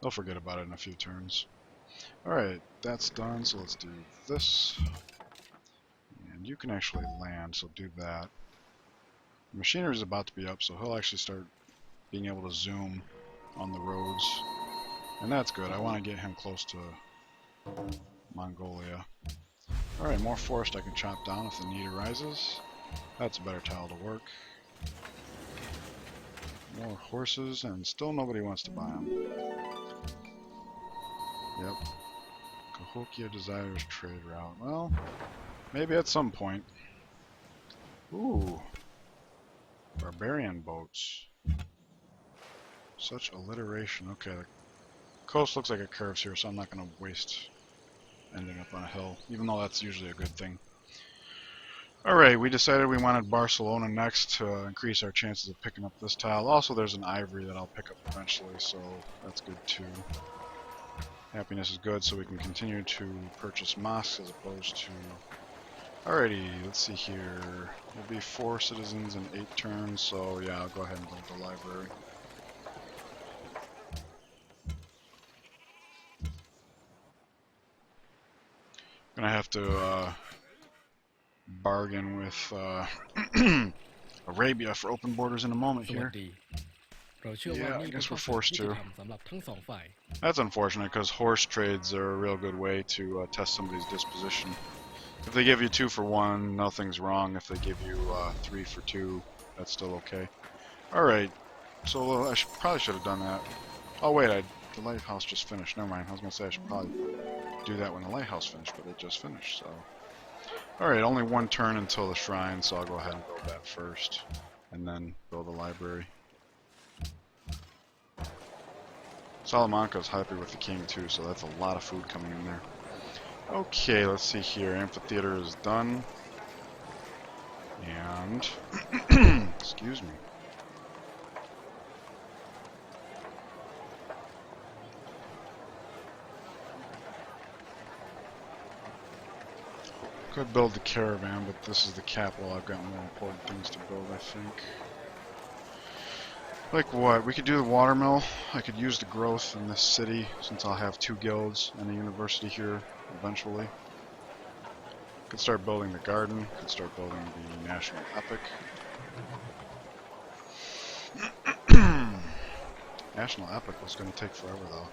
They'll forget about it in a few turns. Alright, that's done, so let's do this. And you can actually land, so do that. Machinery is about to be up, so he'll actually start being able to zoom on the roads. And that's good. I want to get him close to Mongolia. Alright, more forest I can chop down if the need arises. That's a better tile to work. More horses, and still nobody wants to buy them. Yep. Cahokia desires trade route. Well, maybe at some point. Ooh. Barbarian boats. Such alliteration. Okay, the coast looks like it curves here, so I'm not going to waste ending up on a hill, even though that's usually a good thing. Alright, we decided we wanted Barcelona next to increase our chances of picking up this tile. Also, there's an ivory that I'll pick up eventually, so that's good too. Happiness is good, so we can continue to purchase mosques as opposed to... Alrighty, let's see here. We'll be 4 citizens in 8 turns, so yeah, I'll go ahead and build the library. Gonna have to bargain with Arabia for open borders in a moment สวัส here. ดี เราเชื่อว่า Yeah, I นี่เป็น guess ข้อ we're เสนอ forced ที่ยุติ to. ธรรมสำหรับทั้งสองฝ่าย That's unfortunate because horse trades are a real good way to test somebody's disposition. If they give you 2 for 1, nothing's wrong. If they give you 3 for 2, that's still okay. Alright, so I probably should have done that. Oh wait, the lighthouse just finished. Never mind, I was going to say I should probably do that when the lighthouse finished, but it just finished, so... Alright, only 1 turn until the shrine, so I'll go ahead and build that first. And then build a library. Salamanca's happy with the king too, so that's a lot of food coming in there. Okay, let's see here. Amphitheater is done. And... excuse me. Could build the caravan, but this is the capital. I've got more important things to build, I think. Like what? We could do the watermill. I could use the growth in this city, since I'll have 2 guilds and a university here eventually. Could start building the garden. Could start building the national epic. National epic was going to take forever, though.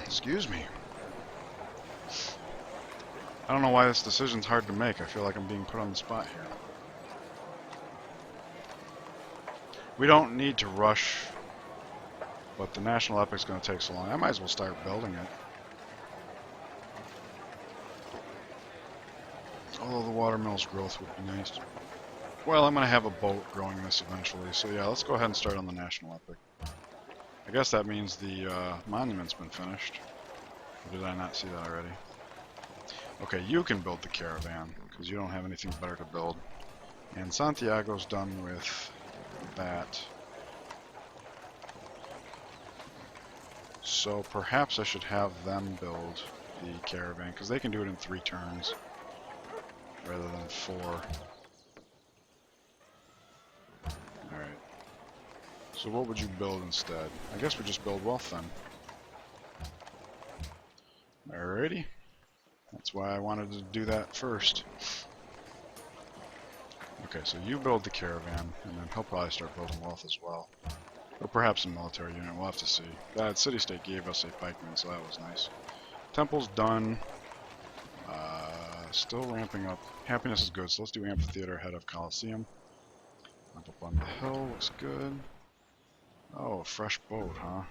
Excuse me. I don't know why this decision's hard to make. I feel like I'm being put on the spot here. We don't need to rush, but the national epic's going to take so long. I might as well start building it. Although the watermill's growth would be nice. Well, I'm going to have a boat growing this eventually, so yeah, let's go ahead and start on the national epic. I guess that means the monument's been finished. Or did I not see that already? Okay, you can build the caravan, because you don't have anything better to build. And Santiago's done with that. So perhaps I should have them build the caravan, because they can do it in 3 turns, rather than 4. Alright. So what would you build instead? I guess we just build wealth then. Alrighty. That's why I wanted to do that first. Okay, so you build the caravan, and then he'll probably start building wealth as well. Or perhaps a military unit, we'll have to see. That city-state gave us a pikeman, so that was nice. Temple's done. Still ramping up. Happiness is good, so let's do amphitheater ahead of Coliseum. Up on the hill, looks good. Oh, a fresh boat, huh?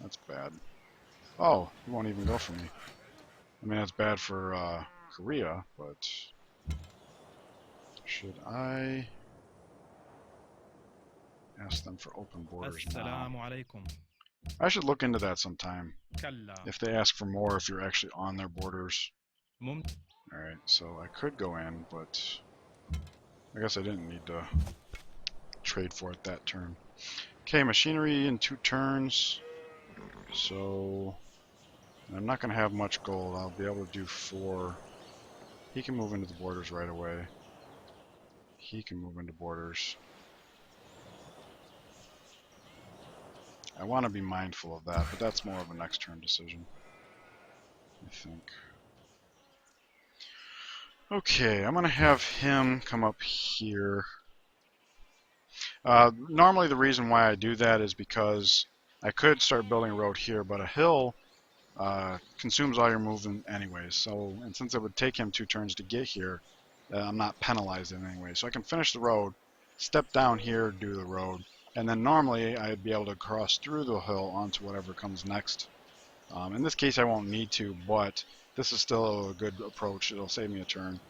That's bad. Oh, you won't even go for me. I mean, that's bad for Korea, but... should I ask them for open borders now? I should look into that sometime. If they ask for more, if you're actually on their borders. Alright, so I could go in, but I guess I didn't need to trade for it that turn. Okay, machinery in 2 turns. So I'm not going to have much gold. I'll be able to do 4. He can move into the borders right away. He can move into borders. I want to be mindful of that, but that's more of a next turn decision, I think. Okay, I'm going to have him come up here. Normally the reason why I do that is because I could start building a road here, but a hill consumes all your movement anyways. So, and since it would take him 2 turns to get here, I'm not penalized in any way. So I can finish the road, step down here, do the road, and then normally I'd be able to cross through the hill onto whatever comes next. In this case I won't need to, but this is still a good approach. It'll save me a turn,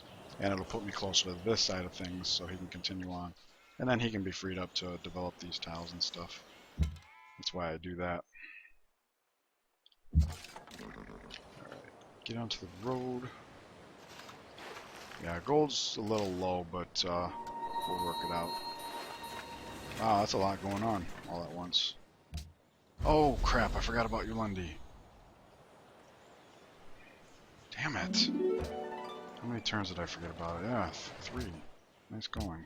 and it'll put me closer to this side of things so he can continue on. And then he can be freed up to develop these tiles and stuff. That's why I do that. Alright, get onto the road. Yeah, gold's a little low, but we'll work it out. Wow, that's a lot going on all at once. Oh crap, I forgot about Yulandi. Damn it. How many turns did I forget about it? Yeah, 3. Nice going.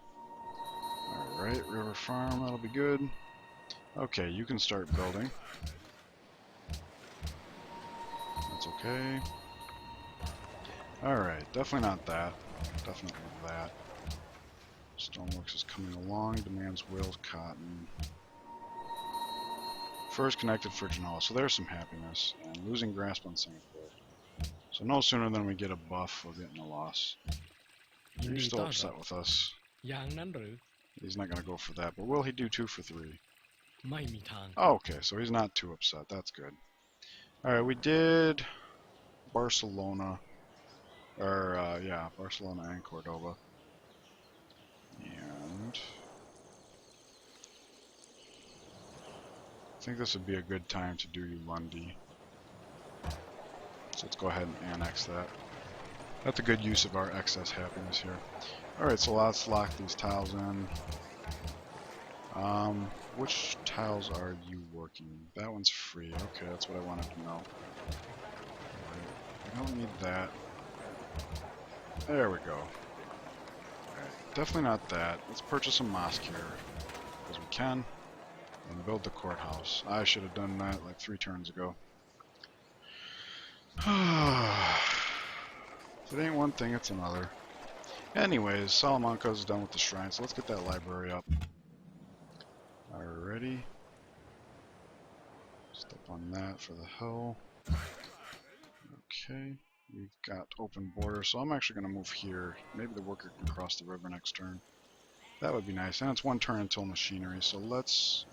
Alright, river farm, that'll be good. Okay, you can start building. That's okay. Alright, definitely not that. Definitely that. Stoneworks is coming along, demands whales, cotton. First connected for Genoa, so there's some happiness. And losing grasp on Singapore. So no sooner than we get a buff, we're getting a loss. You're still upset with us. He's not going to go for that, but will he do 2 for 3? Oh, okay, so he's not too upset. That's good. Alright, we did Barcelona. Yeah, Barcelona and Cordoba. And I think this would be a good time to do Ulundi. So let's go ahead and annex that. That's a good use of our excess happiness here. Alright, so let's lock these tiles in. Which tiles are you working? That one's free. Okay, that's what I wanted to know. Right, I don't need that. There we go. Alright, definitely not that. Let's purchase a mosque here, because we can, and build the courthouse. I should have done that like 3 turns ago. If it ain't one thing, it's another. Anyways, Salamanca's done with the shrine, so let's get that library up. Alrighty. Step on that for the hill. Okay. We've got open border, so I'm actually going to move here. Maybe the worker can cross the river next turn. That would be nice. And it's 1 turn until machinery, so let's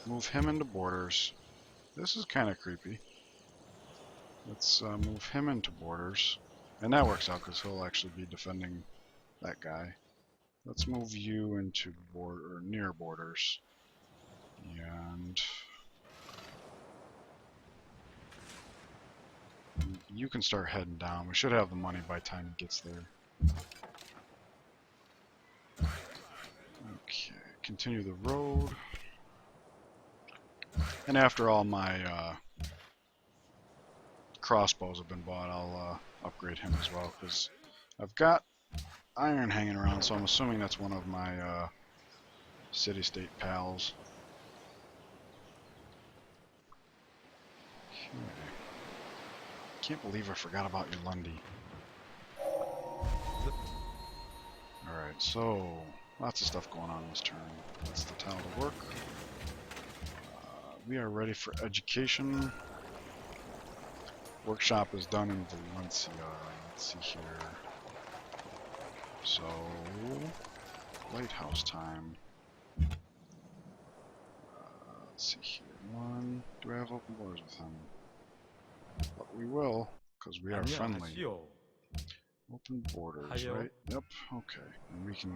move him into borders. This is kind of creepy. Let's move him into borders. And that works out because he'll actually be defending that guy. Let's move you into near borders. And you can start heading down. We should have the money by the time he gets there. Okay, continue the road. And after all my crossbows have been bought, I'll upgrade him as well, because I've got iron hanging around, so I'm assuming that's one of my city-state pals. Okay. Can't believe I forgot about your Lundy. Alright, so lots of stuff going on this turn. That's the tile to work. We are ready for education. Workshop is done in Valencia. Let's see here. So, lighthouse time. Let's see here. Do I have open borders with him? But we will, because we are friendly. Open borders, right? Yep, okay. And we can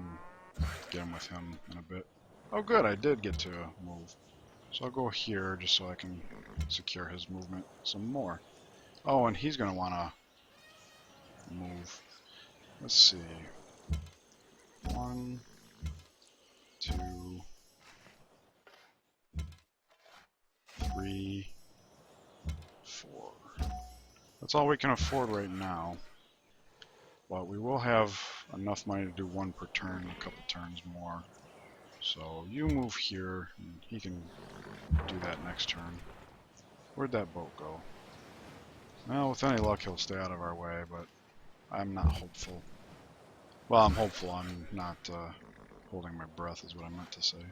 get him with him in a bit. Oh good, I did get to move. So I'll go here just so I can secure his movement some more. Oh, and he's going to want to move. Let's see. 1, 2, 3, 4. That's all we can afford right now. But we will have enough money to do 1 per turn, a couple turns more. So you move here, and he can do that next turn. Where'd that boat go? Well, with any luck he'll stay out of our way, but I'm not hopeful. Well, I'm hopeful, I'm not holding my breath is what I meant to say.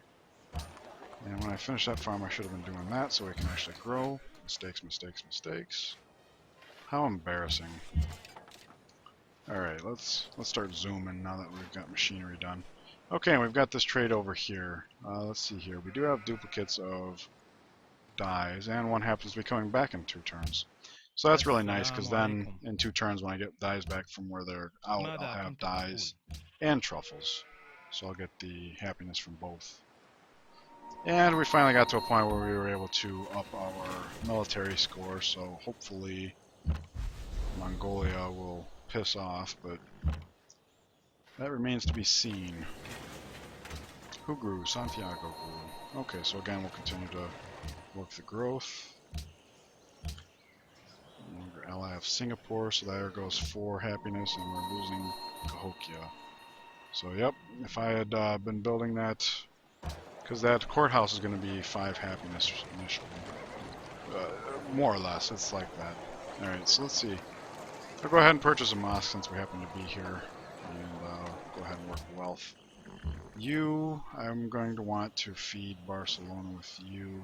And when I finish that farm, I should have been doing that so we can actually grow. Mistakes, mistakes, mistakes. How embarrassing. Alright, let's start zooming now that we've got machinery done. Okay, we've got this trade over here. Let's see here. We do have duplicates of dyes, and one happens to be coming back in 2 turns. So that's really nice, because then in 2 turns when I get dyes back from where they're out, I'll have dyes and truffles. So I'll get the happiness from both. And we finally got to a point where we were able to up our military score, so hopefully Mongolia will piss off, but that remains to be seen. Who grew? Santiago grew. Okay, so again we'll continue to work the growth. We're ally of Singapore, so there goes 4 happiness, and we're losing Cahokia. So yep, if I had been building that, because that courthouse is going to be 5 happiness initially. More or less, it's like that. Alright, so let's see. I'll go ahead and purchase a mosque since we happen to be here, and go ahead and work wealth. You, I'm going to want to feed Barcelona with you,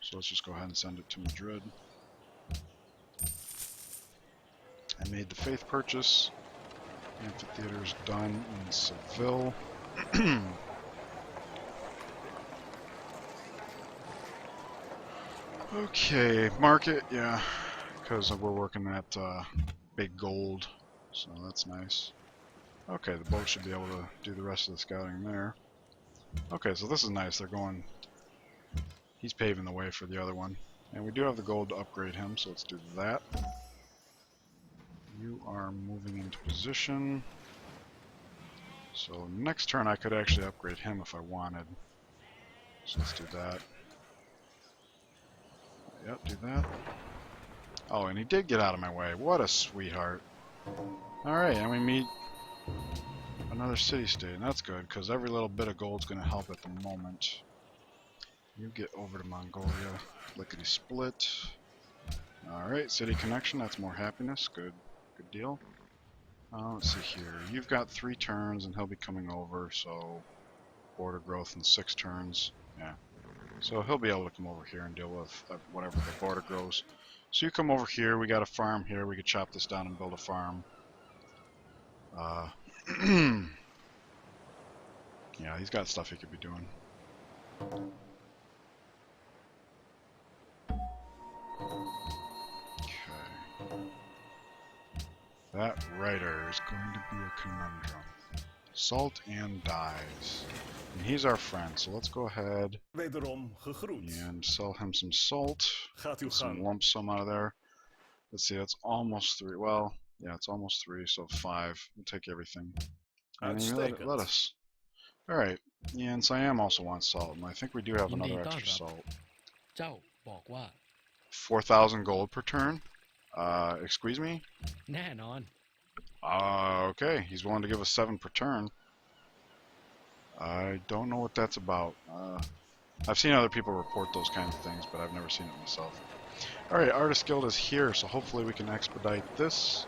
so let's just go ahead and send it to Madrid. I made the faith purchase. Amphitheater's done in Seville. Okay, market, yeah, because we're working at big gold, so that's nice. Okay, the boat should be able to do the rest of the scouting there. Okay, so this is nice. They're going... He's paving the way for the other one. And we do have the gold to upgrade him, so let's do that. You are moving into position. So next turn I could actually upgrade him if I wanted. So let's do that. Yep, do that. Oh, and he did get out of my way. What a sweetheart. Alright, and we meet another city-state, and that's good, because every little bit of gold's going to help at the moment. You get over to Mongolia. Lickety-split. Alright, city connection, that's more happiness. Good. Good deal. Let's see here. You've got 3 turns, and he'll be coming over, so... Border growth in 6 turns. Yeah. So he'll be able to come over here and deal with whatever the border grows. So you come over here, we got a farm here, we could chop this down and build a farm. Yeah, he's got stuff he could be doing. Okay. That writer is going to be a conundrum. Salt and dyes. And he's our friend, so let's go ahead Wederom gegroet. and sell him some salt. Gaat uw Get some gang. lump sum out of there. Let's see, that's almost 3. Well, yeah, it's almost 3, so 5. We'll take everything. And he let us. Alright, yeah, and Siam also wants salt, and I think we do have ยินดี another ต้อน extra รับ salt. เจ้าบอกว่า 4,000 gold per turn? Excuse me? แน่นอน Okay, he's willing to give us 7 per turn. I don't know what that's about. I've seen other people report those kind of things, but I've never seen it myself. Alright, Artist Guild is here, so hopefully we can expedite this.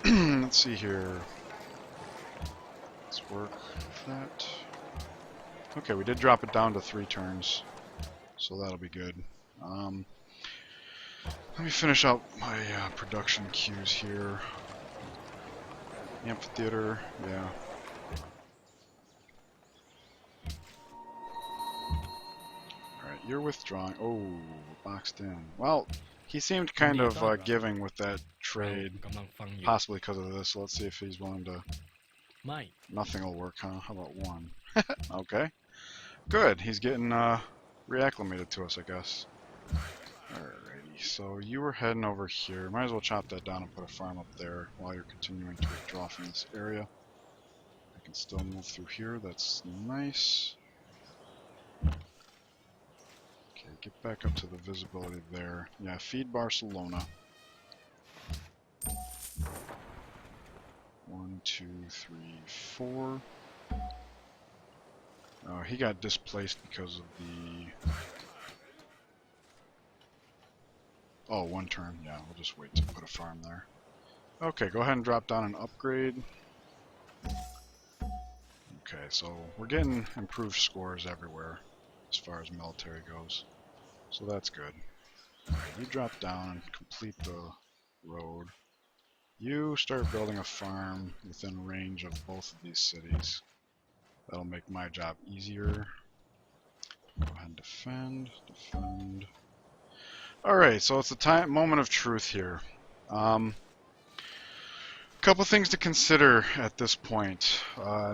Let's see here. Let's work that. Okay, we did drop it down to 3 turns, so that'll be good. Let me finish out my production queues here. Amphitheater, yeah. Alright, you're withdrawing. Oh, boxed in. Well, he seemed kind of giving with that เรา trade, กำลังฟังอยู่ possibly because of this. So let's see if he's willing to... ไม่ Nothing will work, huh? How about 1? Okay. Good, he's getting reacclimated to us, I guess. Alrighty, so you were heading over here. Might as well chop that down and put a farm up there while you're continuing to withdraw from this area. I can still move through here, that's nice. Okay, get back up to the visibility there. Yeah, feed Barcelona. 1, 2, 3, 4. He got displaced because of the... Oh, 1 turn. Yeah, we'll just wait to put a farm there. Okay, go ahead and drop down an upgrade. Okay, so we're getting improved scores everywhere. as far as military goes. So that's good. Alright, you drop down and complete the road. You start building a farm within range of both of these cities. That'll make my job easier. Go ahead and defend, defend. Alright, so it's the moment of truth here. Couple things to consider at this point.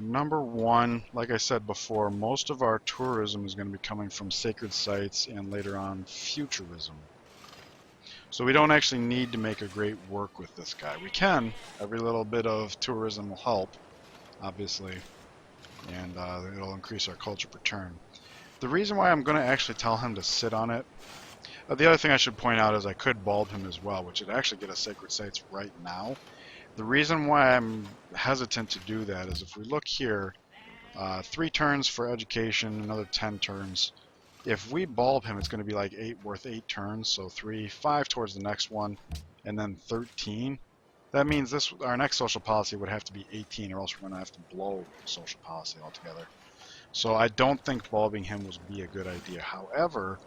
Number one, like I said before, most of our tourism is going to be coming from sacred sites and later on futurism. So we don't actually need to make a great work with this guy. We can. Every little bit of tourism will help, obviously, and it'll increase our culture per turn. The reason why I'm going to actually tell him to sit on it, the other thing I should point out is I could bulb him as well, which would actually get us sacred sites right now. The reason why I'm hesitant to do that is if we look here, 3 turns for education, another 10 turns. If we bulb him, it's going to be like worth 8 turns, so 3, 5 towards the next one, and then 13. That means our next social policy would have to be 18, or else we're going to have to blow social policy altogether. So I don't think bulbing him would be a good idea. However,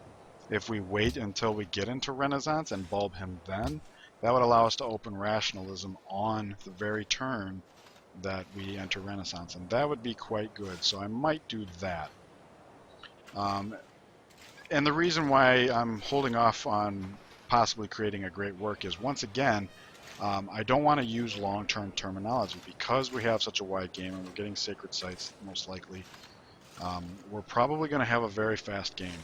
if we wait until we get into Renaissance and bulb him then, that would allow us to open rationalism on the very turn that we enter Renaissance, and that would be quite good. So I might do that. And the reason why I'm holding off on possibly creating a great work is, once again, I don't want to use long-term terminology because we have such a wide game and we're getting sacred sites most likely. We're probably going to have a very fast game.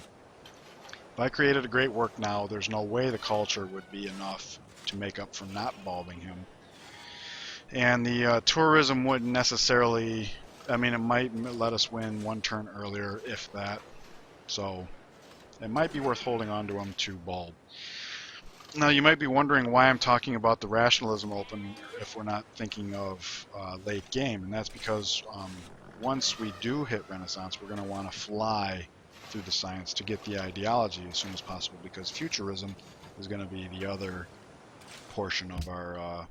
If I created a great work now, there's no way the culture would be enough to make up for not bulbing him. And the tourism wouldn't necessarily, I mean, it might let us win 1 turn earlier, if that. So it might be worth holding on to him to bulb. Now you might be wondering why I'm talking about the rationalism open if we're not thinking of late game, and that's because once we do hit Renaissance, we're going to want to fly through the science to get the ideology as soon as possible, because futurism is going to be the other portion of our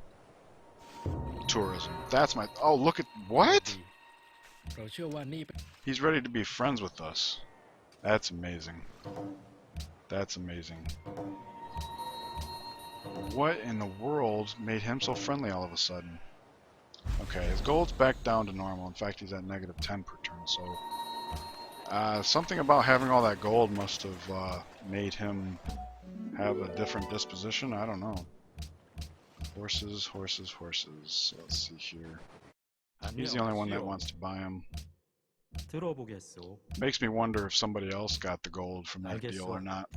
tourism. That's my... Oh, look at... What? He's ready to be friends with us. That's amazing. That's amazing. What in the world made him so friendly all of a sudden? Okay, his gold's back down to normal. In fact, he's at -10 per turn, so... something about having all that gold must have made him have a different disposition. I don't know. Horses, horses, horses. So let's see here. He's the only one that wants to buy him. Makes me wonder if somebody else got the gold from that deal or not.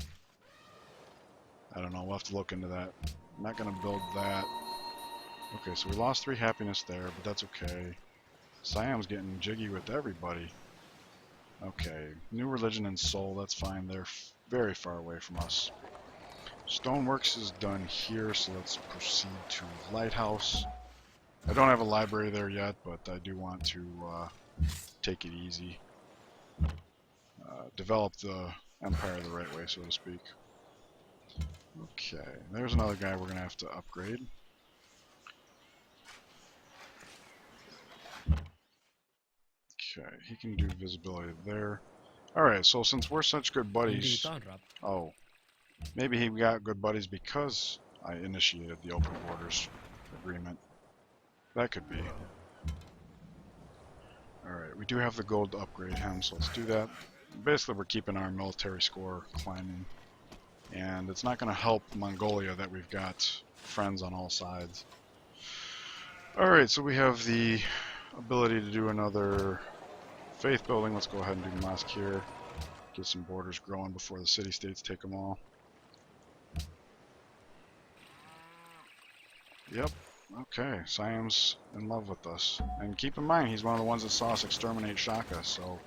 I don't know. We'll have to look into that. I'm not going to build that. Okay, so we lost 3 happiness there, but that's okay. Siam's getting jiggy with everybody. Okay, new religion and soul, that's fine. They're very far away from us. Stoneworks is done here, so let's proceed to Lighthouse. I don't have a library there yet, but I do want to take it easy. Develop the empire the right way, so to speak. Okay, there's another guy we're going to have to upgrade. Okay, he can do visibility there. Alright, so since we're such good buddies... Oh, maybe he got good buddies because I initiated the open borders agreement. That could be. Alright, we do have the gold to upgrade him, so let's do that. Basically, we're keeping our military score climbing. And it's not going to help Mongolia that we've got friends on all sides. Alright, so we have the ability to do another faith building. Let's go ahead and do mosque here. Get some borders growing before the city-states take them all. Yep. Okay, Siam's in love with us. And keep in mind, he's one of the ones that saw us exterminate Shaka, so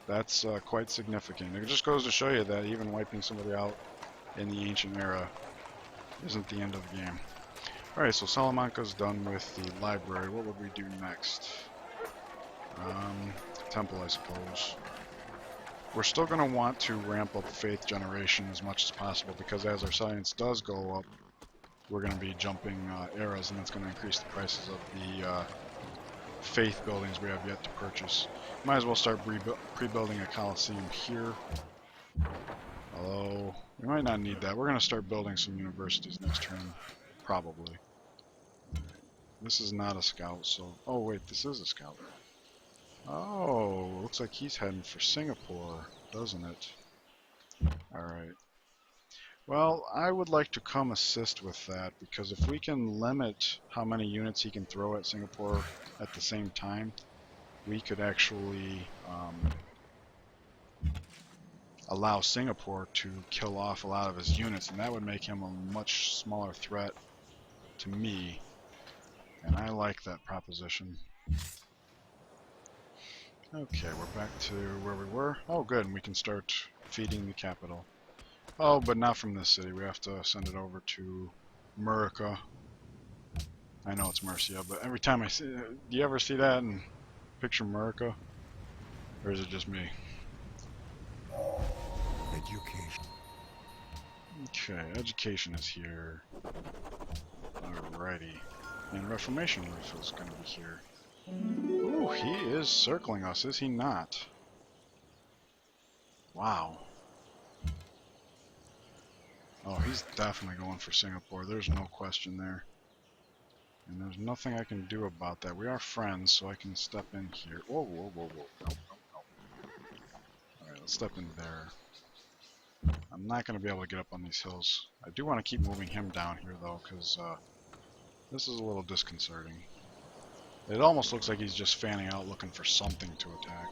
that's quite significant. It just goes to show you that even wiping somebody out in the ancient era isn't the end of the game. Alright, so Salamanca's done with the library. What would we do next? Temple, I suppose. We're still going to want to ramp up faith generation as much as possible, because as our science does go up, we're going to be jumping eras, and that's going to increase the prices of the faith buildings we have yet to purchase. Might as well start pre-building a Colosseum here. Although, we might not need that. We're going to start building some universities next turn. Probably. This is not a scout, so... Oh, wait, this is a scout. Oh, looks like he's heading for Singapore, doesn't it? Alright. Well, I would like to come assist with that, because if we can limit how many units he can throw at Singapore at the same time, we could actually allow Singapore to kill off a lot of his units, and that would make him a much smaller threat to me, and I like that proposition. Okay, we're back to where we were. Oh good, and we can start feeding the capital. Oh, but not from this city. We have to send it over to Murica. I know it's Murcia, but every time I see... do you ever see that and picture Murica? Or is it just me? Education. Okay, education is here. Alrighty. And Reformation Roof is going to be here. Ooh, he is circling us, is he not? Wow. Oh, he's definitely going for Singapore. There's no question there. And there's nothing I can do about that. We are friends, so I can step in here. Whoa, whoa, whoa, whoa. Nope, nope, nope. Alright, let's step in there. I'm not going to be able to get up on these hills. I do want to keep moving him down here, though, because this is a little disconcerting. It almost looks like he's just fanning out looking for something to attack.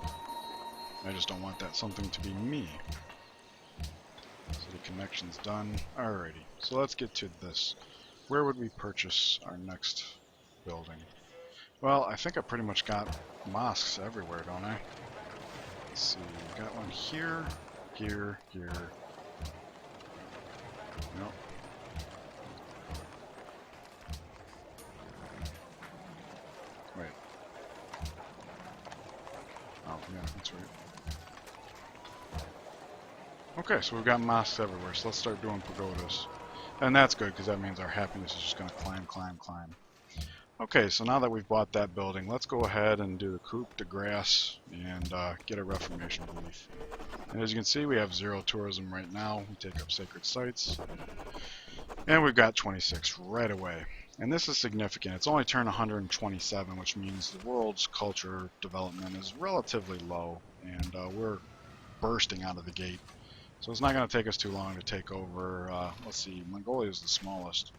I just don't want that something to be me. So the connection's done. Alrighty, so let's get to this. Where would we purchase our next building? Well, I think I pretty much got mosques everywhere, don't I? Let's see, we got one here, here, here. Nope. Wait. Oh, yeah, that's right. Okay, so we've got mosques everywhere, so let's start doing pagodas. And that's good, because that means our happiness is just going to climb, climb, climb. Okay, so now that we've bought that building, let's go ahead and do the coup de grace and get a Reformation relief. And as you can see, we have 0 tourism right now. We take up sacred sites. And we've got 26 right away. And this is significant. It's only turned 127, which means the world's culture development is relatively low. And we're bursting out of the gate. So it's not going to take us too long to take over, let's see, Mongolia is the smallest.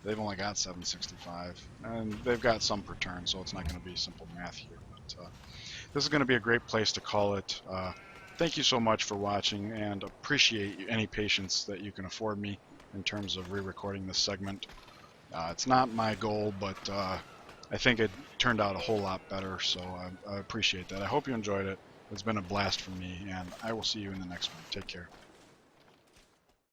They've only got 765, and they've got some per turn, so it's not going to be simple math here. But this is going to be a great place to call it. Thank you so much for watching, and appreciate any patience that you can afford me in terms of re-recording this segment. It's not my goal, but I think it turned out a whole lot better, so I appreciate that. I hope you enjoyed it. It's been a blast for me, and I will see you in the next one. Take care.